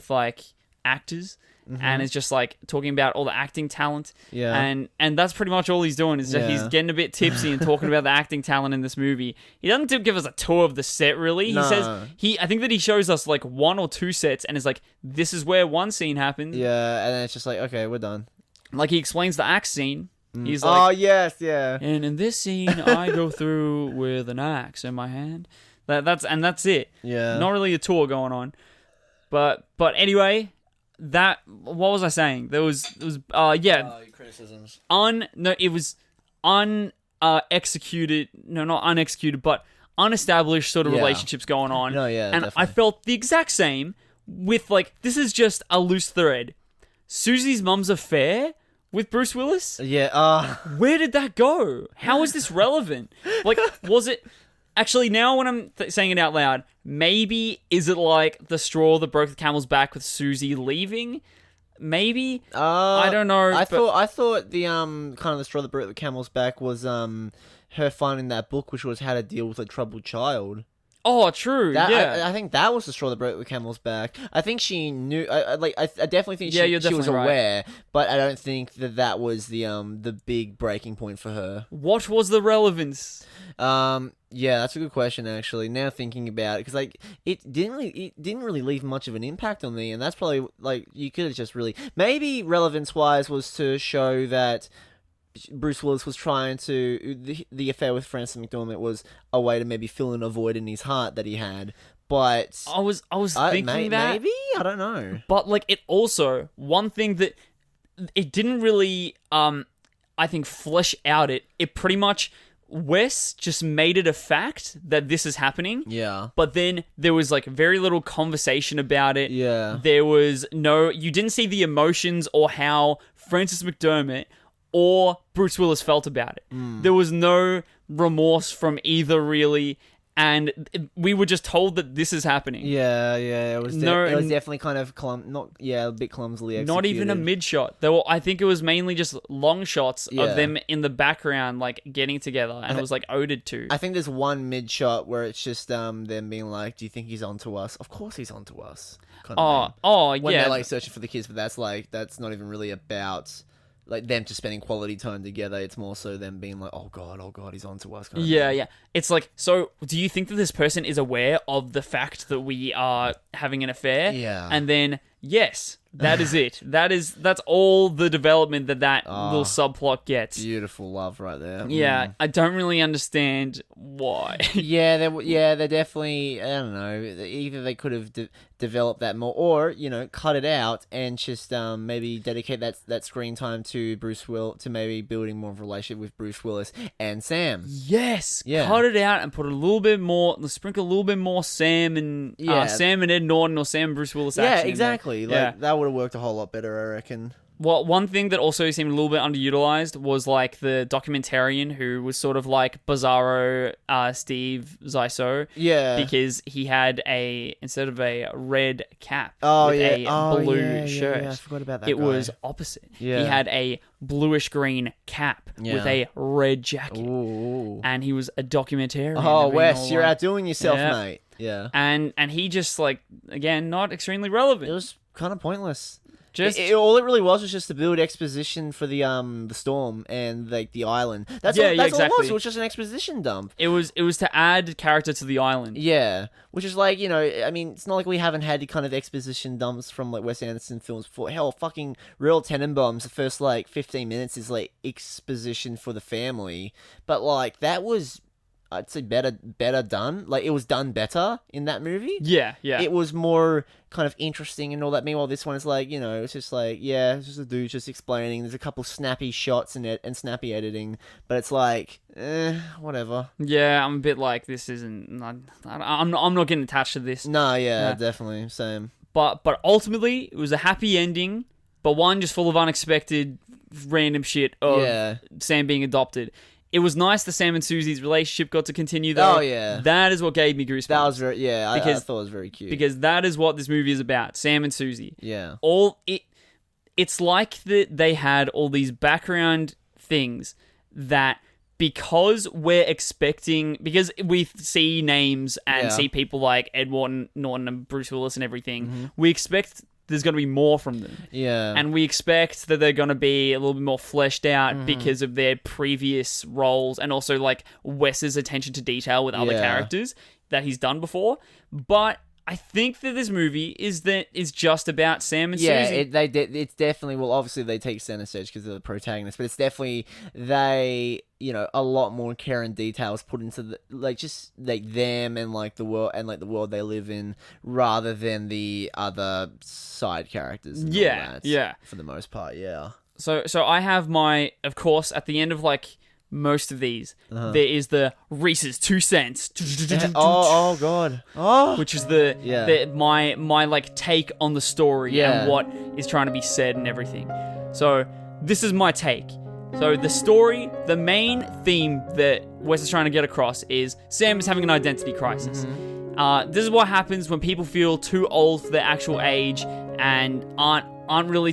like actors. And is just, like, talking about all the acting talent. Yeah. And that's pretty much all he's doing, is that he's getting a bit tipsy and talking about the acting talent in this movie. He doesn't give us a tour of the set, really. He says, I think that he shows us, like, 1 or 2 sets and is like, this is where one scene happened. Yeah, and then it's just like, okay, we're done. Like, he explains the axe scene. He's like, oh, yes, yeah. And in this scene, I go through with an axe in my hand. That's it. Yeah. Not really a tour going on. But anyway... what was I saying? Criticisms. It was unexecuted. No, not unexecuted, but unestablished sort of relationships going on. No, yeah, and definitely. I felt the exact same with, like, this is just a loose thread. Susie's mum's affair with Bruce Willis. Yeah. Where did that go? How is this relevant? Like, was it? Actually, now when I'm saying it out loud, maybe is it like the straw that broke the camel's back with Susie leaving? Maybe I don't know. I thought the kind of the straw that broke the camel's back was her finding that book, which was How to Deal with a Troubled Child. Oh, true. I think that was the straw that broke the camel's back. I think she knew. I definitely think she was aware, but I don't think that was the big breaking point for her. What was the relevance? Yeah, that's a good question, actually. Now thinking about it, because, like, it didn't really leave much of an impact on me, and that's probably, like, you could have just really, maybe relevance-wise was to show that Bruce Willis was trying to, the affair with Frances McDormand was a way to maybe fill in a void in his heart that he had, but I was thinking that maybe I don't know. But like it also one thing that it didn't really I think flesh out it pretty much Wes just made it a fact that this is happening. Yeah. But then there was like very little conversation about it. Yeah. There was you didn't see the emotions or how Frances McDermott or Bruce Willis felt about it. There was no remorse from either really. And we were just told that this is happening. Yeah, it was. It was definitely kind of a bit clumsily executed. Not even a mid shot. I think it was mainly just long shots of them in the background, like getting together, and it was like oded to. I think there's one mid shot where it's just them being like, "Do you think he's onto us?" Of course he's onto us. Kind of when yeah. When they're like searching for the kids, but that's not even really about. Like them just spending quality time together. It's more so them being like, oh god, he's on to us. Kind of yeah. It's like, so do you think that this person is aware of the fact that we are having an affair? Yeah. And then, yes, that is it. That's all the development that little subplot gets. Beautiful love right there. Yeah, I don't really understand why. they're definitely, I don't know, either they could have developed that more, or, cut it out and just maybe dedicate that screen time to to maybe building more of a relationship with Bruce Willis and Sam. Yes, yeah. Cut it out and put a little bit more, sprinkle a little bit more Sam and Ed Norton or Sam and Bruce Willis action. Yeah, exactly. That would have worked a whole lot better, I reckon. Well, one thing that also seemed a little bit underutilized was like the documentarian who was sort of like Bizarro Steve Zissou. Yeah. Because he had instead of a red cap with a blue shirt. Yeah, I forgot about that. It was opposite. Yeah. He had a bluish green cap with a red jacket. Ooh. And he was a documentarian. Oh, Wes, you're outdoing yourself, mate. Yeah. And he just like, again, not extremely relevant. It was kind of pointless. Just all it really was just to build exposition for the storm and like the island. That's all exactly. it was. It was just an exposition dump. It was to add character to the island. Yeah, which is like, I mean, it's not like we haven't had kind of exposition dumps from like Wes Anderson films before. Hell, fucking Real Tenenbaums, the first like 15 minutes is like exposition for the family, but like that was, I'd say better done. Like it was done better in that movie. Yeah. It was more kind of interesting and all that. Meanwhile, this one is like, it's just like, it's just a dude just explaining. There's a couple snappy shots in it and snappy editing, but it's like, whatever. Yeah, I'm a bit like, this isn't. I'm not getting attached to this. No, definitely same. But ultimately, it was a happy ending, but one just full of unexpected random shit of Sam being adopted. It was nice that Sam and Susie's relationship got to continue, though. Oh, yeah. That is what gave me goosebumps. That was very, I thought it was very cute. Because that is what this movie is about, Sam and Susie. Yeah. It's like that they had all these background things that because we see names and see people like Ed Norton and Bruce Willis and everything, we expect there's going to be more from them. Yeah. And we expect that they're going to be a little bit more fleshed out because of their previous roles and also like Wes's attention to detail with other characters that he's done before. But I think that this movie is just about Sam and Susie. It's definitely, well, obviously they take center stage because they're the protagonists, but it's definitely a lot more care and details put into them and like the world they live in rather than the other side characters. And all that, for the most part, yeah. So I have of course, at the end of like most of these, there is the Rhys's 2 cents. Oh god. Which is my like take on the story and what is trying to be said and everything. So this is my take. So the story, the main theme that Wes is trying to get across is Sam is having an identity crisis. This is what happens when people feel too old for their actual age and aren't really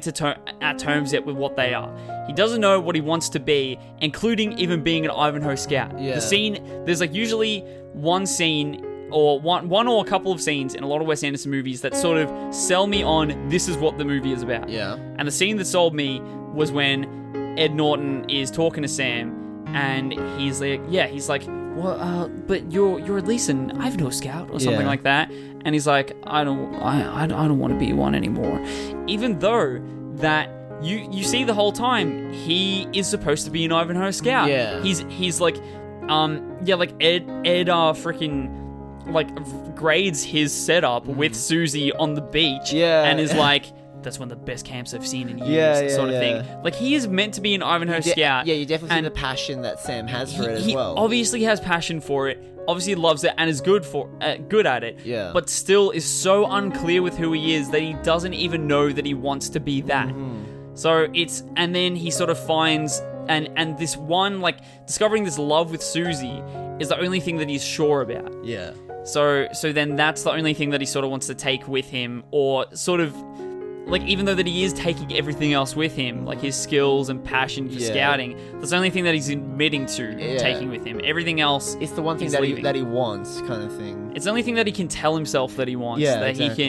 at terms yet with what they are. He doesn't know what he wants to be, including even being an Ivanhoe Scout. Yeah. The scene, there's like usually one scene or one or a couple of scenes in a lot of Wes Anderson movies that sort of sell me on this is what the movie is about. Yeah. And the scene that sold me was when Ed Norton is talking to Sam and he's like, well, but you're at least an Ivanhoe Scout or something like that. And he's like, I don't want to be one anymore. Even though that you see the whole time he is supposed to be an Ivanhoe Scout. Yeah. He's like, like Ed freaking grades his setup with Susie on the beach, and is like, that's one of the best camps I've seen in years, sort of thing. Like, he is meant to be an Ivanhoe Scout. Yeah, you definitely see the passion that Sam has for it as well. He obviously has passion for it, obviously loves it, and is good at it. Yeah. But still is so unclear with who he is that he doesn't even know that he wants to be that. So and then he sort of finds, and this one, like, discovering this love with Susie is the only thing that he's sure about. Yeah. So then that's the only thing that he sort of wants to take with him, or sort of, like, even though that he is taking everything else with him, like his skills and passion for scouting, that's the only thing that he's admitting to taking with him. Everything else, it's the one thing that he wants, kind of thing. It's the only thing that he can tell himself that he wants. Yeah, that exactly.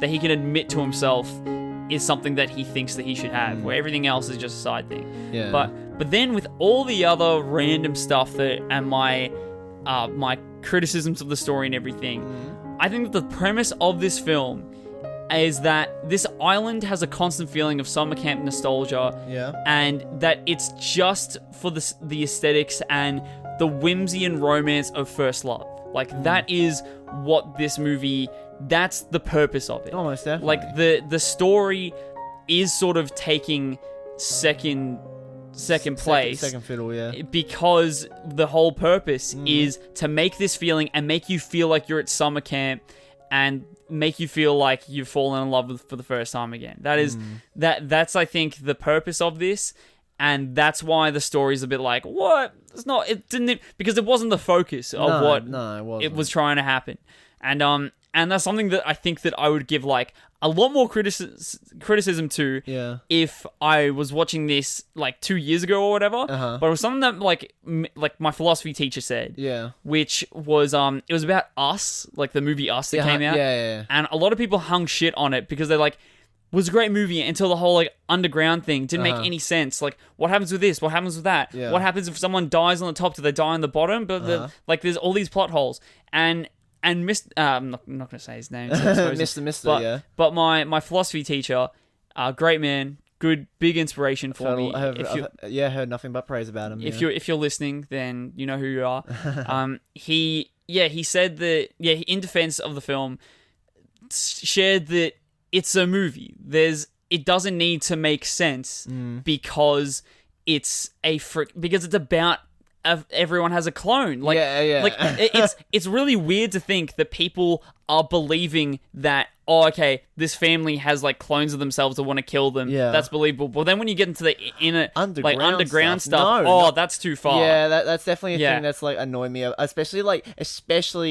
he can admit to himself is something that he thinks that he should have, where everything else is just a side thing. Yeah. But then with all the other random stuff and my criticisms of the story and everything, I think that the premise of this film is that this island has a constant feeling of summer camp nostalgia, and that it's just for the aesthetics and the whimsy and romance of first love. Like, that is what this movie, that's the purpose of it. Almost definitely. Like, the story is sort of taking second place. Second fiddle, yeah. Because the whole purpose is to make this feeling and make you feel like you're at summer camp and make you feel like you've fallen in love with for the first time again. That is that's I think the purpose of this, and that's why the story's a bit like, what? It's not. It didn't, because it wasn't the focus of what it was trying to happen, and that's something that I think that I would give like a lot more criticism to if I was watching this like 2 years ago or whatever. But it was something that like my philosophy teacher said. Which was it was about Us, like the movie Us that came out. And a lot of people hung shit on it because they're like, it was a great movie until the whole like underground thing didn't make any sense. Like, what happens with this? What happens with that? What happens if someone dies on the top? Do they die on the bottom? But like, there's all these plot holes. And I'm not going to say his name. But my philosophy teacher, great man, good, big inspiration for me. I heard nothing but praise about him. If you're listening, then you know who you are. He said that, in defense of the film, shared that it's a movie. It doesn't need to make sense because it's because it's about everyone has a clone. Like, like it's really weird to think that people are believing that, oh, okay, this family has like clones of themselves that want to kill them. That's believable. But then when you get into the inner underground stuff, that's too far. That's definitely a thing that's like annoyed me, especially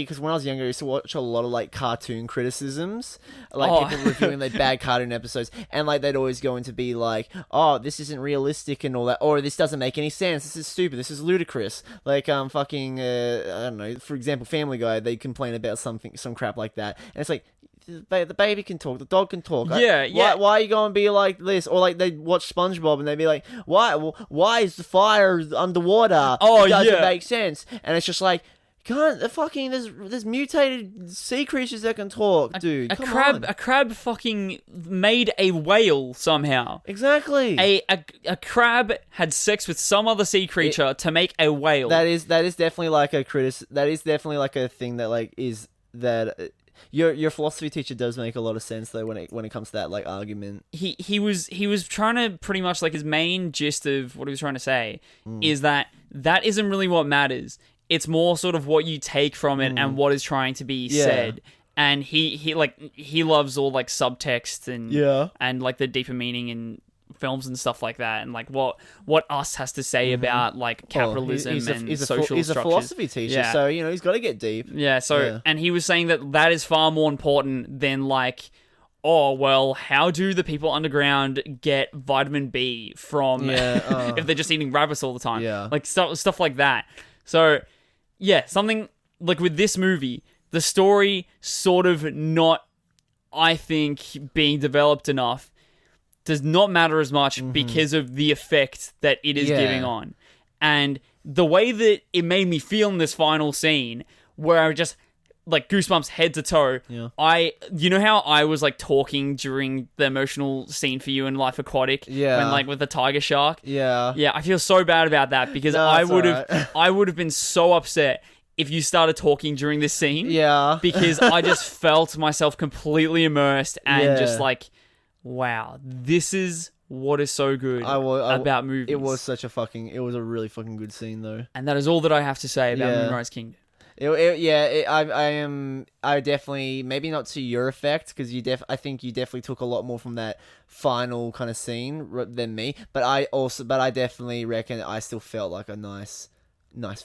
because when I was younger, I used to watch a lot of like cartoon criticisms, like people reviewing like bad cartoon episodes, and like they'd always go into be like, oh, this isn't realistic and all that, or this doesn't make any sense, this is stupid, this is ludicrous. Like I don't know, for example, Family Guy, they complain about some crap like that, and it's like, the baby can talk, the dog can talk. Why are you going to be like this? Or like they watch SpongeBob and they'd be like, why is the fire underwater? It doesn't make sense. And it's just like, there's mutated sea creatures that can talk, dude. A crab fucking made a whale somehow. Exactly. A crab had sex with some other sea creature to make a whale. That is definitely like that is definitely like a thing that like is that. Your philosophy teacher does make a lot of sense though when it comes to that like argument. He was trying to pretty much like his main gist of what he was trying to say is that isn't really what matters. It's more sort of what you take from it and what is trying to be said. And he loves all like subtext and like the deeper meaning in films and stuff like that, and like what Us has to say about like capitalism and social structures. He's a philosophy teacher, so you know he's got to get deep. And he was saying that is far more important than like, oh well, how do the people underground get vitamin B from if they're just eating rabbits all the time? Like stuff like that. So something like with this movie, the story sort of not, I think, being developed enough does not matter as much because of the effect that it is giving on. And the way that it made me feel in this final scene, where I just like goosebumps head to toe. You know how I was like talking during the emotional scene for you in Life Aquatic, when like with the tiger shark. I feel so bad about that because I would have been so upset if you started talking during this scene. Yeah. Because I just felt myself completely immersed and just Yeah. like, wow, this is what is so good about movies. It was a really fucking good scene though. And that is all that I have to say about Moonrise Kingdom. I definitely, maybe not to your effect, because I think you definitely took a lot more from that final kind of scene than me. But I definitely reckon I still felt like a nice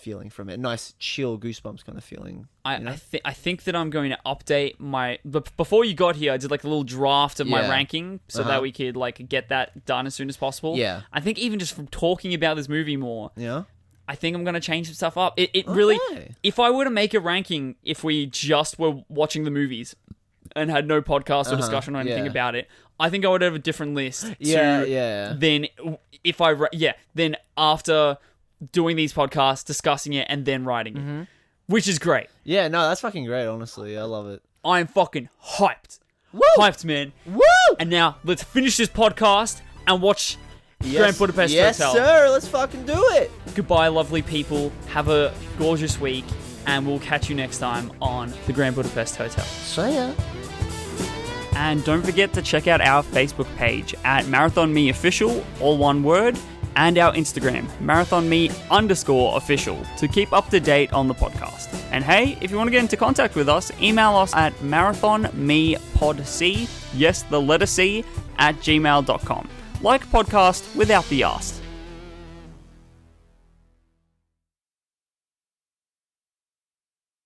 feeling from it, nice chill goosebumps kind of feeling. I think that I'm going to update my. But before you got here, I did like a little draft of my ranking so that we could like get that done as soon as possible. Yeah. I think even just from talking about this movie more. Yeah. I think I'm going to change some stuff up. It really, if I were to make a ranking, if we just were watching the movies and had no podcast or discussion or anything about it, I think I would have a different list. Then then after doing these podcasts, discussing it, and then writing it, which is great. Yeah, no, that's fucking great. Honestly, I love it. I'm fucking hyped. Woo! Hyped, man. Woo! And now let's finish this podcast and watch Grand Budapest Hotel. Yes, sir. Let's fucking do it. Goodbye, lovely people. Have a gorgeous week, and we'll catch you next time on the Grand Budapest Hotel. See ya. And don't forget to check out our Facebook page at Marathon Me Official, all one word, and our Instagram, MarathonMe_official, to keep up to date on the podcast. And hey, if you want to get into contact with us, email us at marathonmepodc, yes, the letter C, @gmail.com. Like podcast without the arse.